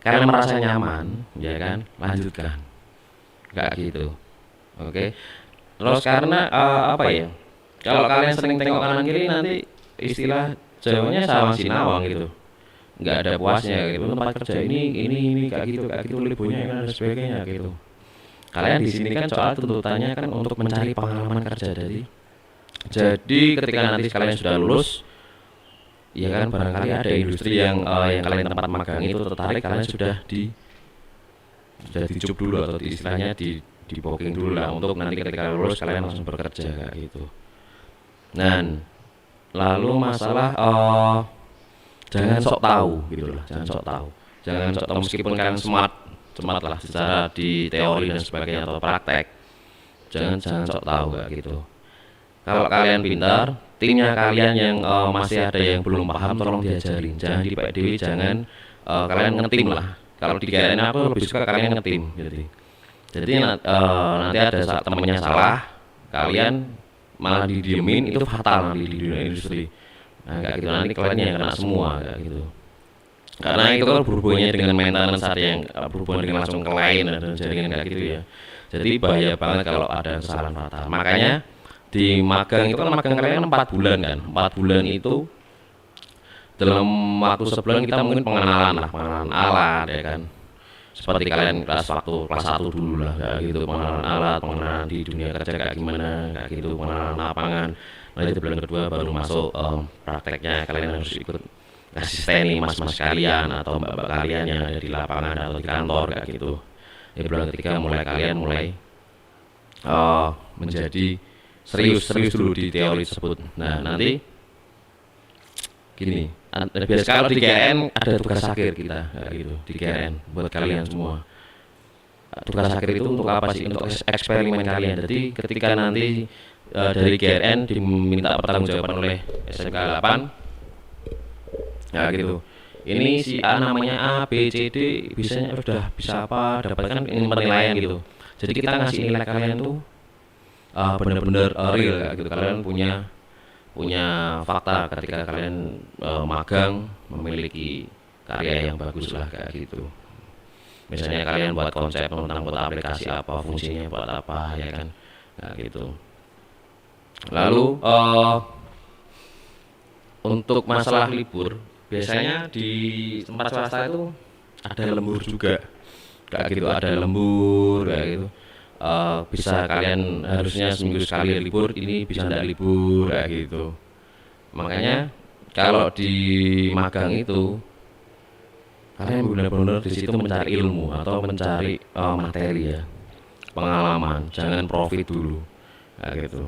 kalian merasa nyaman, ya kan, lanjutkan, kayak gitu. Oke. Terus karena apa ya? Kalau kalian sering tengok kanan kiri, nanti istilah Jawanya sama Sinawang gitu, nggak ada puasnya gitu. Tempat kerja ini kayak gitu liburnya dan sebagainya gitu. Kalian di sini kan soal tuntutannya kan untuk mencari pengalaman kerja. Jadi ketika nanti kalian sudah lulus, ya kan, barangkali ada industri yang kalian tempat magang itu tertarik, kalian sudah dicup dulu atau istilahnya di booking dulu lah, untuk nanti ketika lulus kalian langsung bekerja kayak gitu. Dan lalu masalah jangan sok tahu gitu lah, jangan sok tahu meskipun kalian smart lah secara di teori dan sebagainya atau praktek, jangan sok tahu kayak gitu. Kalau kalian pintar, timnya kalian yang masih ada yang belum paham, tolong diajarin. Jangan di PDW, jangan kalian ngetim lah. Kalau di GRN aku lebih suka kalian ngetim. Jadi nanti ada saat temennya salah, kalian malah didiemin, itu fatal nanti di dunia industri. Nah kayak gitu, nanti kalian yang kena semua kayak gitu. Karena itu kan berhubungannya dengan maintenance, ada yang berhubungan dengan langsung ke lain dan jaringan kayak gitu ya. Jadi bahaya banget kalau ada kesalahan fatal. Makanya di magang itu kan, magang kalian 4 bulan kan. 4 bulan itu dalam waktu sebulan kita mungkin pengenalan alat ya kan. Seperti kalian kelas 1 dulu lah kayak gitu, pengenalan alat, pengenalan di dunia kerja kayak gimana kayak gitu, pengenalan lapangan. Nanti di bulan kedua baru masuk prakteknya, kalian harus ikut asisteni mas-mas kalian atau mbak-mbak kalian yang ada di lapangan atau di kantor kayak gitu. Di bulan ketiga kalian mulai menjadi serius dulu di teori tersebut. Nah nanti gini, biasa kalau di GRN ada tugas akhir kita kayak gitu di GRN buat kalian semua. Tugas akhir itu untuk apa sih? Untuk eksperimen kalian. Jadi ketika nanti dari GRN diminta pertanggungjawaban oleh SMK 8, ya gitu. Ini si A namanya A, B, C, D, bisanya udah bisa apa? Dapatkan ini penilaian gitu. Jadi kita ngasih nilai kalian tuh benar-benar real kayak gitu. Kalian punya fakta ketika kalian magang memiliki karya yang bagus lah kayak gitu. Misalnya kalian buat konsep tentang buat aplikasi apa, fungsinya buat apa, ya kan, nah, gitu. Lalu untuk masalah libur, biasanya di tempat swasta itu ada lembur juga, kayak gitu, ada lembur kayak gitu. Bisa kalian harusnya seminggu sekali libur, ini bisa tidak libur kayak gitu. Makanya kalau di magang itu kalian benar-benar di situ mencari ilmu atau mencari materi ya, pengalaman, jangan profit dulu, kayak gitu.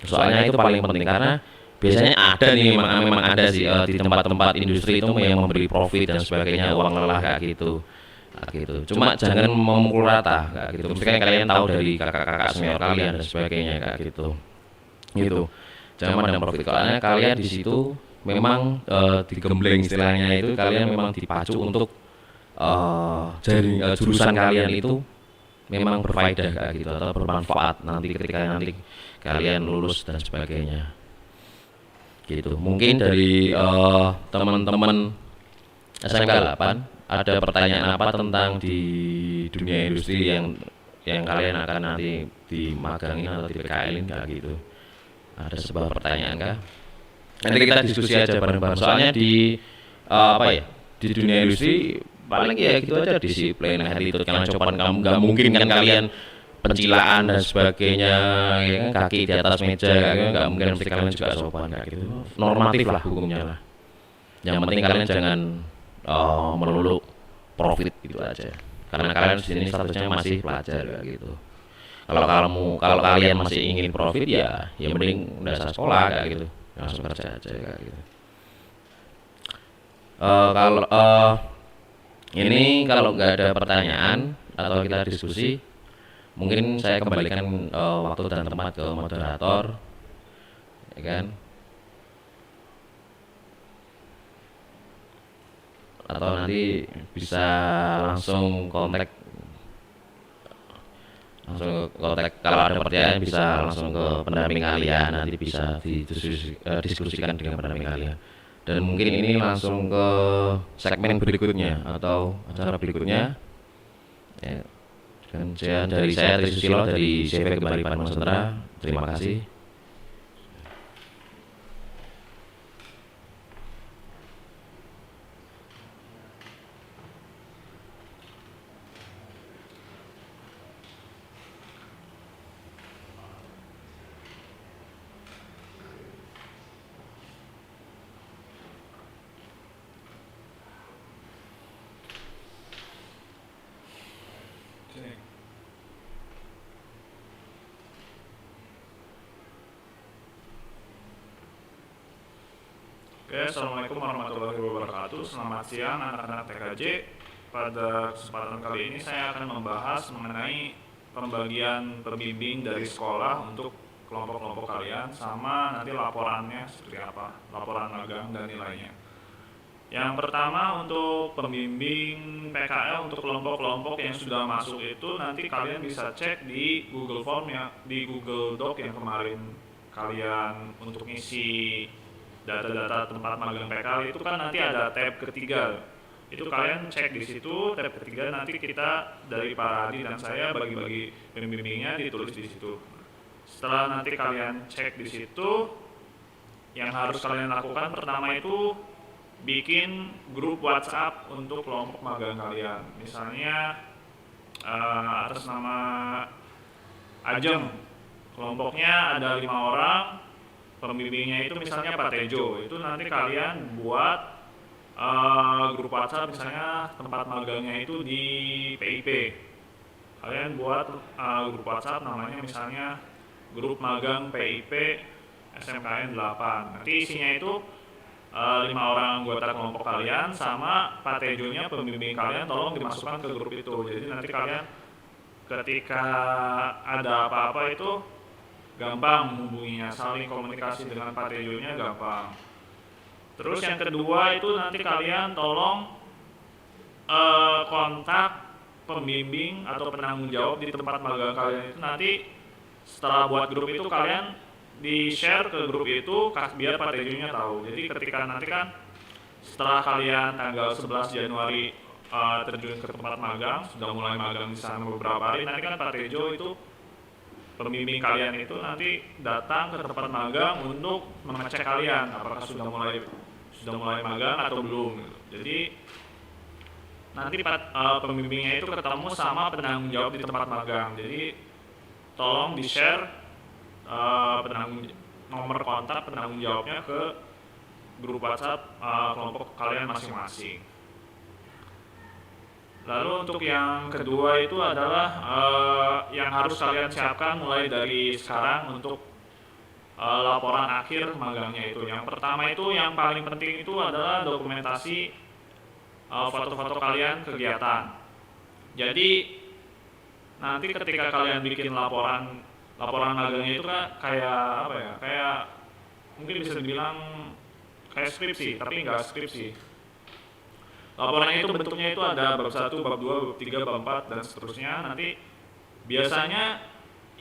Soalnya itu paling penting karena biasanya ada nih memang ada sih di tempat-tempat industri itu yang memberi profit dan sebagainya, uang lelah kayak gitu. Gitu. Cuma jangan memukul rata kayak gitu. Mungkin kalian tahu dari kakak-kakak senior kalian dan sebagainya kayak gitu. Gitu. Jangan ada profit karena kalian di situ memang digembleng istilahnya itu kalian memang dipacu untuk jurusan kalian itu memang berfaedah kayak gitu atau bermanfaat nanti ketika nanti kalian lulus dan sebagainya gitu. Mungkin dari teman-teman SMK 8 ada pertanyaan apa tentang di dunia industri yang kalian akan nanti dimagangin atau di PKL-in kayak gitu. Ada sebuah pertanyaan kah? Nanti kita diskusi aja bareng-bareng. Soalnya di di dunia industri paling ya gitu aja, disiplin, attitude, kalian coba kamu nggak mungkin kan kalian pencilaan dan sebagainya, ya kan, kaki di atas meja, nggak mungkin mesti kalian juga sopan kayak gitu. Normatif lah hukumnya lah. Yang penting kalian jangan melulu profit gitu aja. Karena kalian di sini statusnya masih pelajar kayak gitu. Kalau kalian masih ingin profit ya mending dasar sekolah kayak gitu. Langsung kerja aja kayak gitu. Kalau ini kalau nggak ada pertanyaan atau kita diskusi, mungkin saya kembalikan waktu dan tempat ke moderator, ya kan? Atau nanti bisa langsung kontak kalau ada pertanyaan bisa langsung ke pendamping kalian, nanti bisa didiskusikan dengan pendamping kalian. Dan mungkin ini langsung ke segmen berikutnya atau acara berikutnya ya. Dan saya Tri Susilo dari CV Kearifan Nusantara. Terima kasih. Oke, Assalamualaikum warahmatullahi wabarakatuh. Selamat siang anak-anak TKJ. Pada kesempatan kali ini saya akan membahas mengenai pembagian pembimbing dari sekolah untuk kelompok-kelompok kalian, sama nanti laporannya seperti apa, laporan magang dan nilainya. Yang pertama untuk pembimbing PKL untuk kelompok-kelompok yang sudah masuk itu nanti kalian bisa cek di Google Form ya, di Google Doc yang kemarin kalian untuk ngisi data-data tempat magang PKL itu kan nanti ada tab ketiga. Itu kalian cek di situ, tab ketiga nanti kita dari Pak Adi dan saya bagi-bagi pembimbingnya ditulis di situ. Setelah nanti kalian cek di situ, yang harus kalian lakukan pertama itu bikin grup WhatsApp untuk kelompok magang kalian. Misalnya atas nama Ajeng, kelompoknya ada 5 orang. Pembimbingnya itu misalnya Pak Tejo, itu nanti kalian buat grup WhatsApp misalnya tempat magangnya itu di PIP. Kalian buat grup WhatsApp namanya misalnya grup magang PIP SMKN 8. Nanti isinya itu 5 orang anggota kelompok kalian sama Pak Tejonya pembimbing kalian tolong dimasukkan ke grup itu. Jadi nanti kalian ketika ada apa-apa itu gampang menghubunginya, saling komunikasi dengan Pak Tejonya gampang. Terus yang kedua itu nanti kalian tolong kontak pembimbing atau penanggung jawab di tempat magang kalian itu. Nanti setelah buat grup itu kalian di-share ke grup itu biar Pak Tejonya tahu. Jadi ketika nanti kan setelah kalian tanggal 11 Januari terjun ke tempat magang, sudah mulai magang di sana beberapa hari, nanti kan Pak Tejo itu pembimbing kalian itu nanti datang ke tempat magang untuk mengecek kalian apakah sudah mulai magang atau belum. Jadi nanti pembimbingnya itu ketemu sama penanggung jawab di tempat magang. Jadi tolong di-share nomor kontak penanggung jawabnya ke grup WhatsApp kelompok kalian masing-masing. Lalu untuk yang kedua itu adalah yang harus kalian siapkan mulai dari sekarang untuk laporan akhir magangnya itu. Yang pertama itu yang paling penting itu adalah dokumentasi foto-foto kalian kegiatan. Jadi nanti ketika kalian bikin laporan magangnya itu kan kayak apa ya? Kayak mungkin bisa dibilang kayak skripsi, tapi nggak skripsi. Laporannya itu bentuknya itu ada bab 1, bab 2, bab 3, bab 4 dan seterusnya. Nanti biasanya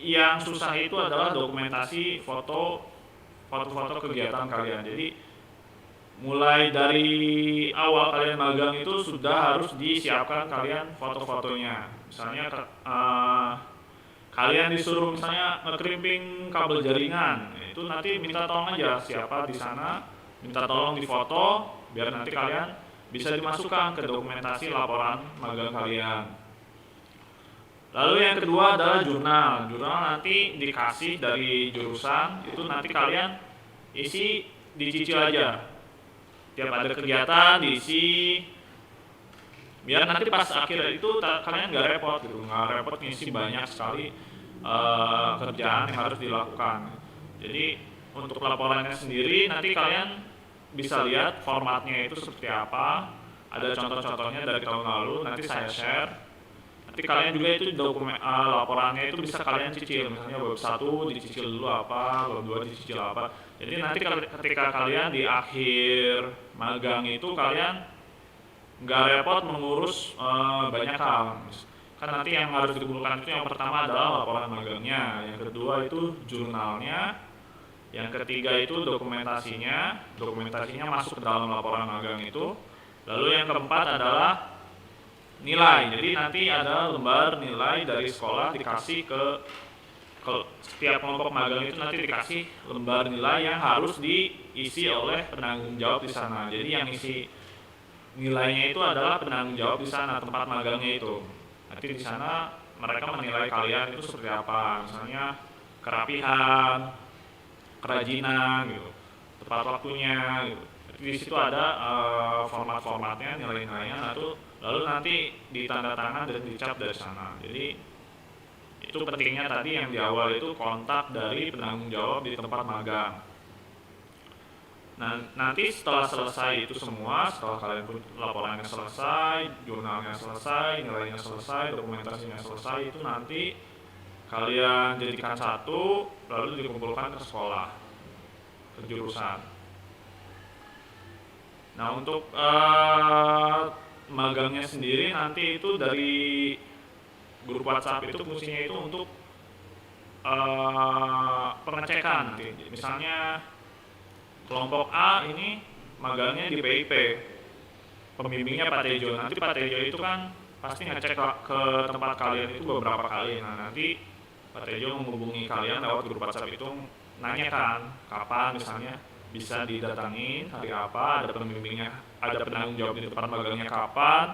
yang susah itu adalah dokumentasi foto-foto kegiatan kalian. Jadi mulai dari awal kalian magang itu sudah harus disiapkan kalian foto-fotonya. Misalnya kalian disuruh misalnya ngekrimping kabel jaringan, itu nanti minta tolong aja siapa di sana, minta tolong difoto biar nanti kalian bisa dimasukkan ke dokumentasi laporan magang kalian. Lalu yang kedua adalah jurnal. Jurnal nanti dikasih dari jurusan, itu nanti kalian isi dicicil aja. Tiap ada kegiatan diisi, biar nanti pas akhir itu kalian nggak repot gitu, nggak repot ngisi banyak sekali kerjaan yang harus dilakukan. Jadi untuk laporannya sendiri nanti kalian bisa lihat formatnya itu seperti apa. Ada contoh-contohnya dari tahun lalu, nanti saya share. Nanti kalian juga itu laporannya itu bisa kalian cicil, misalnya bab 1 dicicil dulu apa, bab 2 dicicil apa. Jadi nanti ketika kalian di akhir magang itu kalian nggak repot mengurus banyak hal. Kan nanti yang harus dikumpulkan itu yang pertama adalah laporan magangnya, yang kedua itu jurnalnya, yang ketiga itu dokumentasinya masuk ke dalam laporan magang itu. Lalu yang keempat adalah nilai. Jadi nanti ada lembar nilai dari sekolah dikasih ke setiap kelompok magang itu, nanti dikasih lembar nilai yang harus diisi oleh penanggung jawab di sana. Jadi yang isi nilainya itu adalah penanggung jawab di sana, tempat magangnya itu. Nanti di sana mereka menilai kalian itu seperti apa, misalnya kerapihan, kerajinan gitu, tepat waktunya gitu. Di situ ada format-formatnya, nilai-nilainya, lalu nanti ditanda tangan dan dicap dari sana. Jadi itu pentingnya tadi yang di awal itu kontak dari penanggung jawab di tempat magang. Nah, nanti setelah selesai itu semua, setelah kalian laporannya selesai, jurnalnya selesai, nilainya selesai, dokumentasinya selesai, itu nanti kalian jadikan satu, lalu dikumpulkan ke sekolah, ke jurusan. Nah, untuk magangnya sendiri nanti itu dari grup WhatsApp itu fungsinya itu untuk pengecekan nanti. Misalnya kelompok A ini magangnya di PIP, pembimbingnya Pak Tejo. Nanti Pak Tejo itu kan pasti ngecek ke tempat kalian itu beberapa kali. Nah, nanti Pak Tejo menghubungi kalian lewat grup WhatsApp itu, nanyakan kapan misalnya bisa didatangin, hari apa, ada pembimbingnya, ada penanggung jawab di tempat magangnya kapan.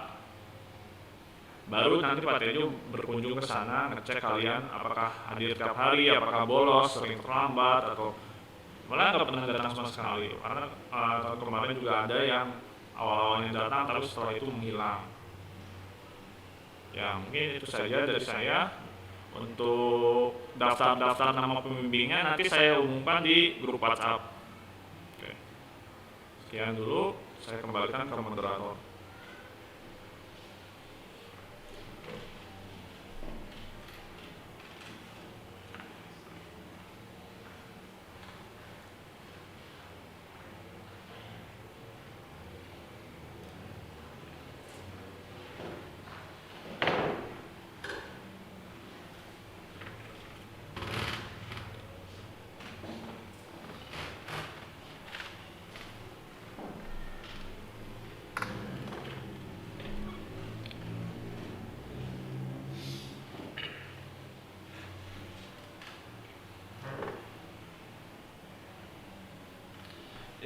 Baru nanti Pak Tejo berkunjung ke sana ngecek kalian apakah hadir tiap hari, apakah bolos, sering terlambat, atau malah nggak pernah datang sama sekali. Karena tahun kemarin juga ada yang awal-awalnya datang tapi setelah itu menghilang. Ya mungkin itu saja dari saya. Untuk daftar-daftar nama pembimbingnya nanti saya umumkan di grup WhatsApp. Oke. Sekian dulu, saya kembalikan ke moderator.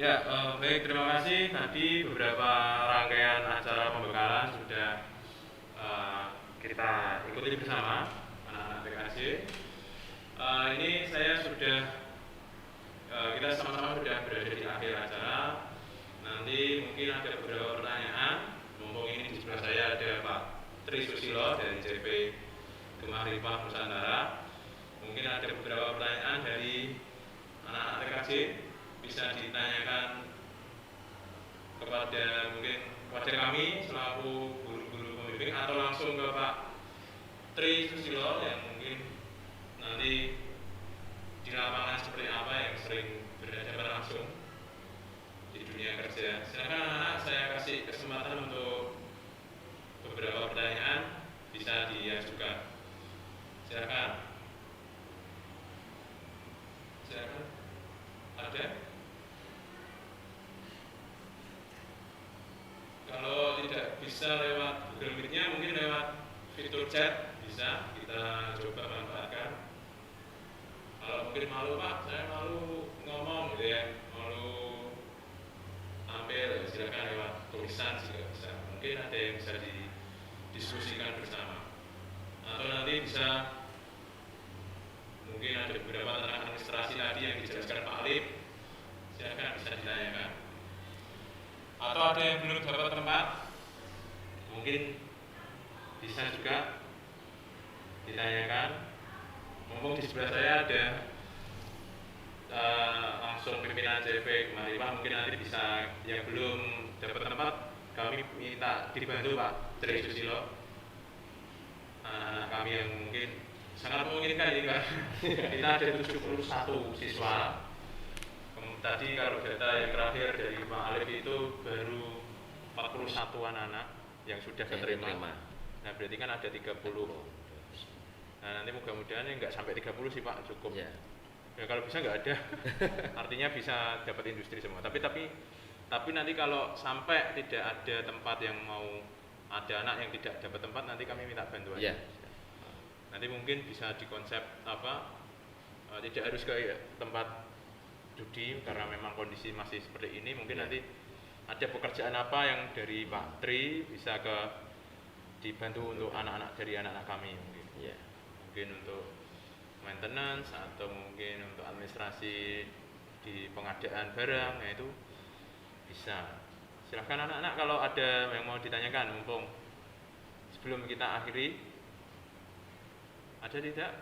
Ya, baik, terima kasih. Tadi beberapa rangkaian acara pembekalan sudah kita ikuti bersama anak-anak TKJ. Ini saya sudah, kita sama-sama sudah berada di akhir acara. Nanti mungkin ada beberapa pertanyaan. Mumpung ini di sebelah saya ada Pak Tri Susilo dari JP Gemah Ripah Nusantara. Mungkin ada beberapa pertanyaan dari anak-anak TKJ, bisa ditanyakan kepada kami selaku guru-guru pembimbing, atau langsung ke Pak Tri Susilo yang mungkin nanti di lapangan seperti apa yang sering berhadapan langsung di dunia kerja. Silakan anak-anak, saya kasih kesempatan untuk beberapa pertanyaan bisa diajukan. Silakan. Silakan. Ada? Kalau tidak bisa lewat Google Meet-nya, mungkin lewat fitur chat bisa kita coba manfaatkan. Kalau mungkin malu, Pak, saya malu ngomong gitu ya, malu tampil, silakan lewat tulisan juga bisa. Mungkin ada yang bisa didiskusikan bersama. Atau nanti bisa, mungkin ada beberapa tentang administrasi tadi yang dijelaskan Pak Alif, silakan bisa ditanyakan. Atau ada yang belum dapat tempat, mungkin bisa juga ditanyakan. Mumpung di sebelah saya ada langsung pimpinan JP Gemah Ripah, mungkin nanti bisa yang belum dapat tempat, kami minta dibantu Pak Tri Susilo. Anak kami yang mungkin sangat menginginkan ini Pak. Kita ada 71 siswa. Tadi kalau data yang terakhir dari Pak Alif itu baru 41 anak-anak yang sudah keterima. Nah berarti kan ada 30. Nah nanti mudah-mudahan ya nggak sampai 30 sih Pak, cukup. Ya kalau bisa nggak ada. Artinya bisa dapat industri semua. Tapi nanti kalau sampai tidak ada tempat yang mau, ada anak yang tidak dapat tempat, nanti kami minta bantuan. Ya. Nanti mungkin bisa dikonsep apa, tidak harus ke tempat judi karena memang kondisi masih seperti ini. Mungkin nanti ada pekerjaan apa yang dari Pak Tri bisa dibantu untuk anak-anak dari anak-anak kami mungkin. Mungkin untuk maintenance atau mungkin untuk administrasi di pengadaan barang, ya itu bisa. Silahkan anak-anak kalau ada yang mau ditanyakan, mumpung sebelum kita akhiri. Ada tidak?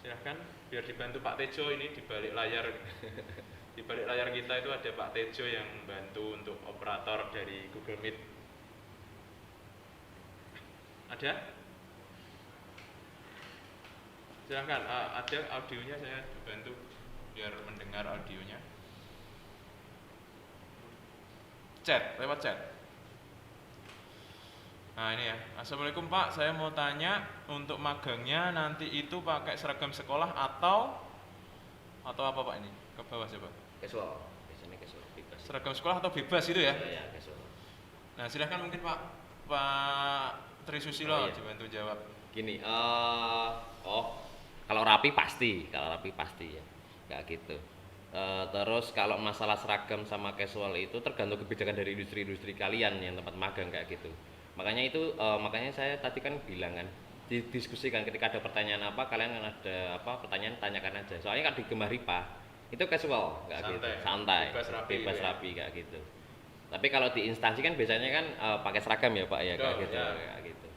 Silahkan, biar dibantu Pak Tejo ini di balik layar. Di balik layar kita itu ada Pak Tejo yang bantu untuk operator dari Google Meet. Ada? Silahkan, ada audionya, saya dibantu biar mendengar audionya. Chat, lewat chat. Nah ini ya, Assalamualaikum Pak, saya mau tanya untuk magangnya nanti itu pakai seragam sekolah atau apa Pak ini? Ke bawah coba. Casual, biasanya casual, bebas. Seragam sekolah atau bebas itu ya? Iya, casual. Nah silahkan mungkin Pak Tri Susilo dibantu jawab. Gini, kalau rapi pasti ya, kayak gitu. Terus kalau masalah seragam sama casual itu tergantung kebijakan dari industri-industri kalian yang tempat magang kayak gitu. Makanya saya tadi kan bilang kan, didiskusikan ketika ada pertanyaan apa, kalian ada apa pertanyaan tanyakan aja. Soalnya kan di Gemah Ripah Itu casual, nggak gitu. Santai. Santai. Bebas rapi Bebas gitu ya. rapi kayak gitu. Tapi kalau di instansi kan biasanya kan pakai seragam ya Pak ya kayak Betul, gitu, ya. kayak gitu.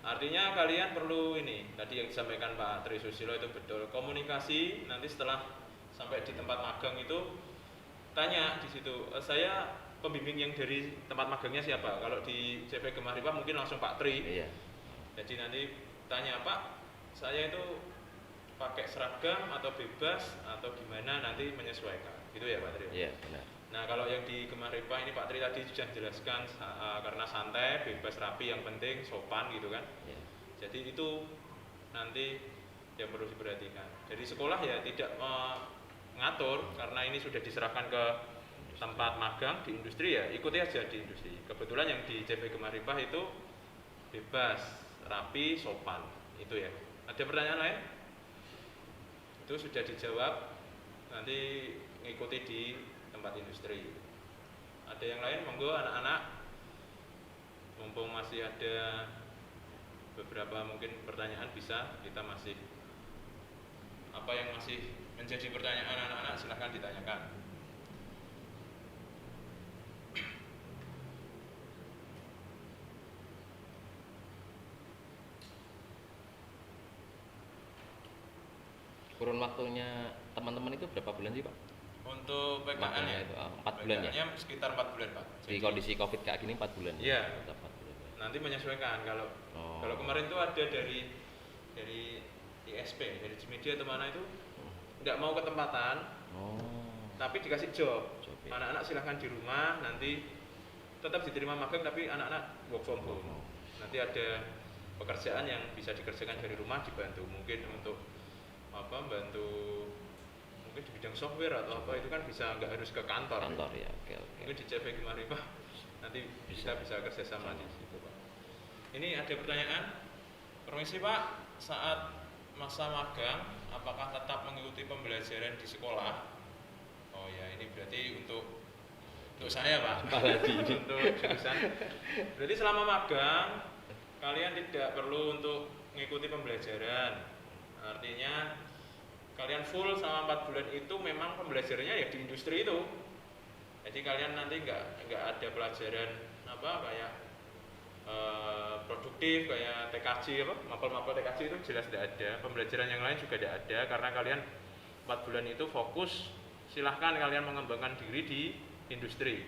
Artinya kalian perlu ini, tadi yang disampaikan Pak Tri Susilo itu betul. Komunikasi nanti setelah sampai di tempat magang itu tanya di situ, saya pembimbing yang dari tempat magangnya siapa? Kalau di CV Gemahripa mungkin langsung Pak Tri. Iya. Jadi nanti tanya, Pak, saya itu pakai seragam atau bebas atau gimana, nanti menyesuaikan. Gitu ya Pak Tri? Iya, benar. Nah kalau yang di Gemahripa ini Pak Tri tadi sudah jelaskan karena santai, bebas rapi yang penting, sopan gitu kan. Iya. Jadi itu nanti yang perlu diperhatikan. Jadi sekolah ya tidak mengatur karena ini sudah diserahkan ke tempat magang di industri ya ikuti aja di industri. Kebetulan yang di CV Gemahripa itu bebas, rapi, sopan itu ya. Ada pertanyaan lain? Itu sudah dijawab. Nanti ngikuti di tempat industri. Ada yang lain? Monggo anak-anak. Mumpung masih ada beberapa mungkin pertanyaan bisa kita masih apa yang masih menjadi pertanyaan anak-anak silahkan ditanyakan. Kurun waktunya teman-teman itu berapa bulan sih Pak? Untuk PKN ya? Makanya itu 4 bulan ya? PKN-nya sekitar 4 bulan Pak. Di kondisi COVID kayak gini 4 bulan. Iya. Tetap 4 bulan. Nanti menyesuaikan kalau Oh. kalau kemarin tuh ada dari ISP dari Cimedia atau mana itu nggak mau ketempatan Oh. tapi dikasih job. Job, ya. Anak-anak silahkan di rumah nanti tetap diterima magang tapi anak-anak work from home. Nanti ada pekerjaan yang bisa dikerjakan dari rumah dibantu mungkin untuk apa bantu mungkin di bidang software atau apa itu kan bisa nggak harus ke kantor. Kantor ya, oke. Mungkin di CV Gemahripa nanti bisa kerjasama di situ Pak. Ini ada pertanyaan. Permisi Pak, saat masa magang apakah tetap mengikuti pembelajaran di sekolah? Oh ya ini berarti untuk saya Pak. Untuk jurusan. Berarti selama magang kalian tidak perlu untuk mengikuti pembelajaran. Artinya kalian full selama 4 bulan itu memang pembelajarannya ya di industri itu. Jadi kalian nanti nggak ada pelajaran apa kayak produktif kayak TKJ apa mapel-mapel TKJ itu jelas tidak ada. Pembelajaran yang lain juga tidak ada karena kalian 4 bulan itu fokus. Silahkan kalian mengembangkan diri di industri.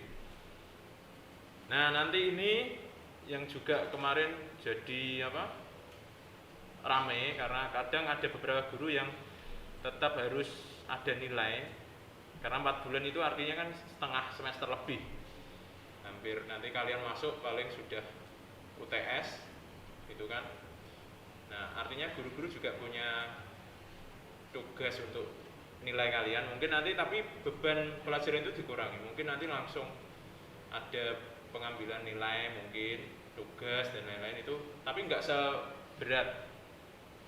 Nah nanti ini yang juga kemarin jadi apa rame karena kadang ada beberapa guru yang tetap harus ada nilai karena 4 bulan itu artinya kan setengah semester lebih hampir nanti kalian masuk paling sudah UTS gitu kan. Nah artinya guru-guru juga punya tugas untuk nilai kalian mungkin nanti tapi beban pelajaran itu dikurangi mungkin nanti langsung ada pengambilan nilai mungkin tugas dan lain-lain itu tapi nggak seberat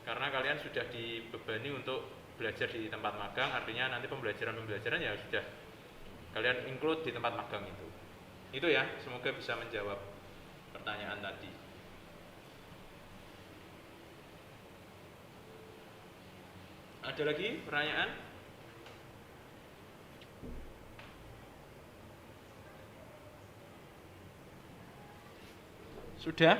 karena kalian sudah dibebani untuk belajar di tempat magang artinya nanti pembelajaran ya sudah kalian include di tempat magang itu ya semoga bisa menjawab pertanyaan tadi. Ada lagi pertanyaan? Sudah?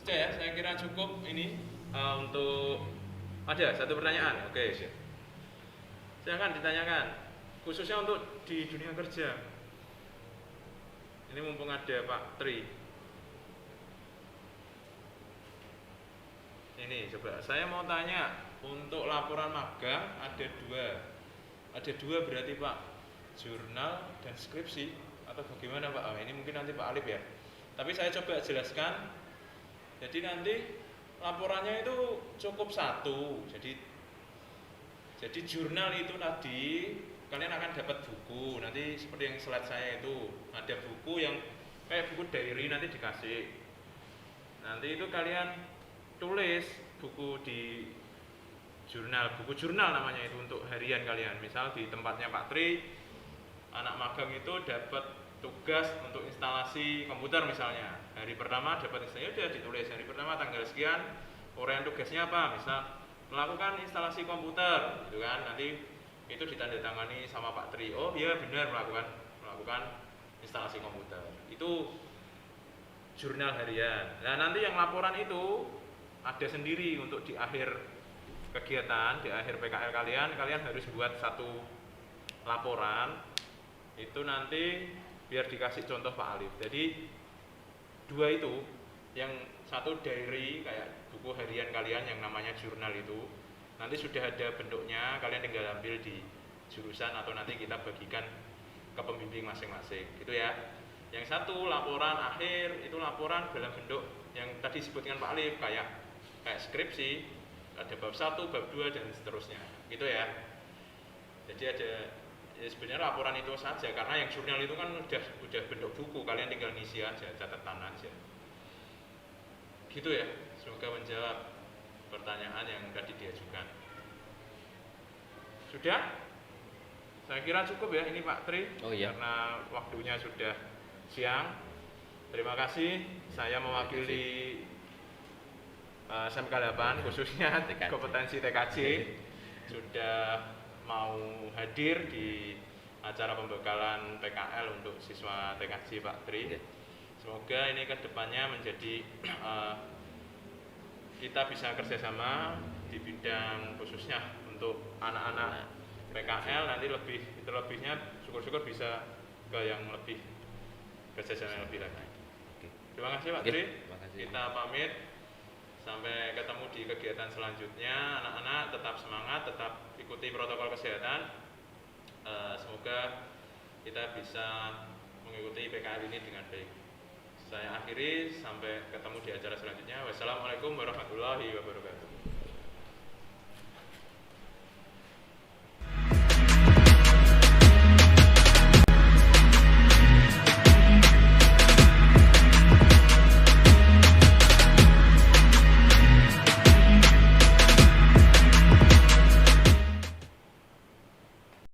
Sudah ya, saya kira cukup ini untuk ada satu pertanyaan. Oke, siap. Silakan ditanyakan. Khususnya untuk di dunia kerja. Ini mumpung ada Pak Tri. Ini coba saya mau tanya untuk laporan magang ada dua berarti Pak jurnal dan skripsi atau bagaimana Pak? Oh, ini mungkin nanti Pak Alif ya. Tapi saya coba jelaskan. Jadi nanti laporannya itu cukup satu. Jadi jurnal itu tadi kalian akan dapat buku. Nanti seperti yang slide saya itu ada buku yang kayak buku diary nanti dikasih. Nanti itu kalian tulis buku di buku jurnal namanya itu untuk harian kalian. Misal di tempatnya Pak Tri, anak magang itu dapat tugas untuk instalasi komputer misalnya. Hari pertama dapat instalasi udah ditulis hari pertama tanggal sekian, uraian tugasnya apa? Misal melakukan instalasi komputer, gitu kan. Nanti itu ditandatangani sama Pak Tri. Oh iya benar melakukan instalasi komputer. Itu jurnal harian. Nah nanti yang laporan itu ada sendiri untuk di akhir kegiatan, di akhir PKL kalian harus buat satu laporan. Itu nanti biar dikasih contoh Pak Alif. Jadi dua itu, yang satu diary kayak buku harian kalian yang namanya jurnal itu, nanti sudah ada bentuknya, kalian tinggal ambil di jurusan atau nanti kita bagikan ke pembimbing masing-masing, gitu ya. Yang satu laporan akhir itu laporan dalam bentuk yang tadi disebutkan Pak Alif, kayak skripsi, ada bab 1, bab 2 dan seterusnya, gitu ya. Jadi ada ya sebenarnya laporan itu saja, karena yang jurnal itu kan udah bentuk buku, kalian tinggal ngisi aja, catatan aja. Gitu ya, semoga menjawab pertanyaan yang tadi diajukan. Sudah? Saya kira cukup ya ini Pak Tri. Oh iya. Karena waktunya sudah siang. Terima kasih, saya mewakili SMK 8 khususnya kompetensi TKJ sudah mau hadir di acara pembekalan PKL untuk siswa TKJ Pak Tri. Semoga ini ke depannya menjadi kita bisa kerjasama di bidang khususnya untuk anak-anak PKL, nanti lebihnya syukur-syukur bisa ke yang lebih kerjasama yang lebih lagi. Terima kasih Pak Tri. Kita pamit. Sampai ketemu di kegiatan selanjutnya. Anak-anak tetap semangat, tetap ikuti protokol kesehatan. Semoga kita bisa mengikuti PKL ini dengan baik. Saya akhiri, sampai ketemu di acara selanjutnya. Wassalamualaikum warahmatullahi wabarakatuh.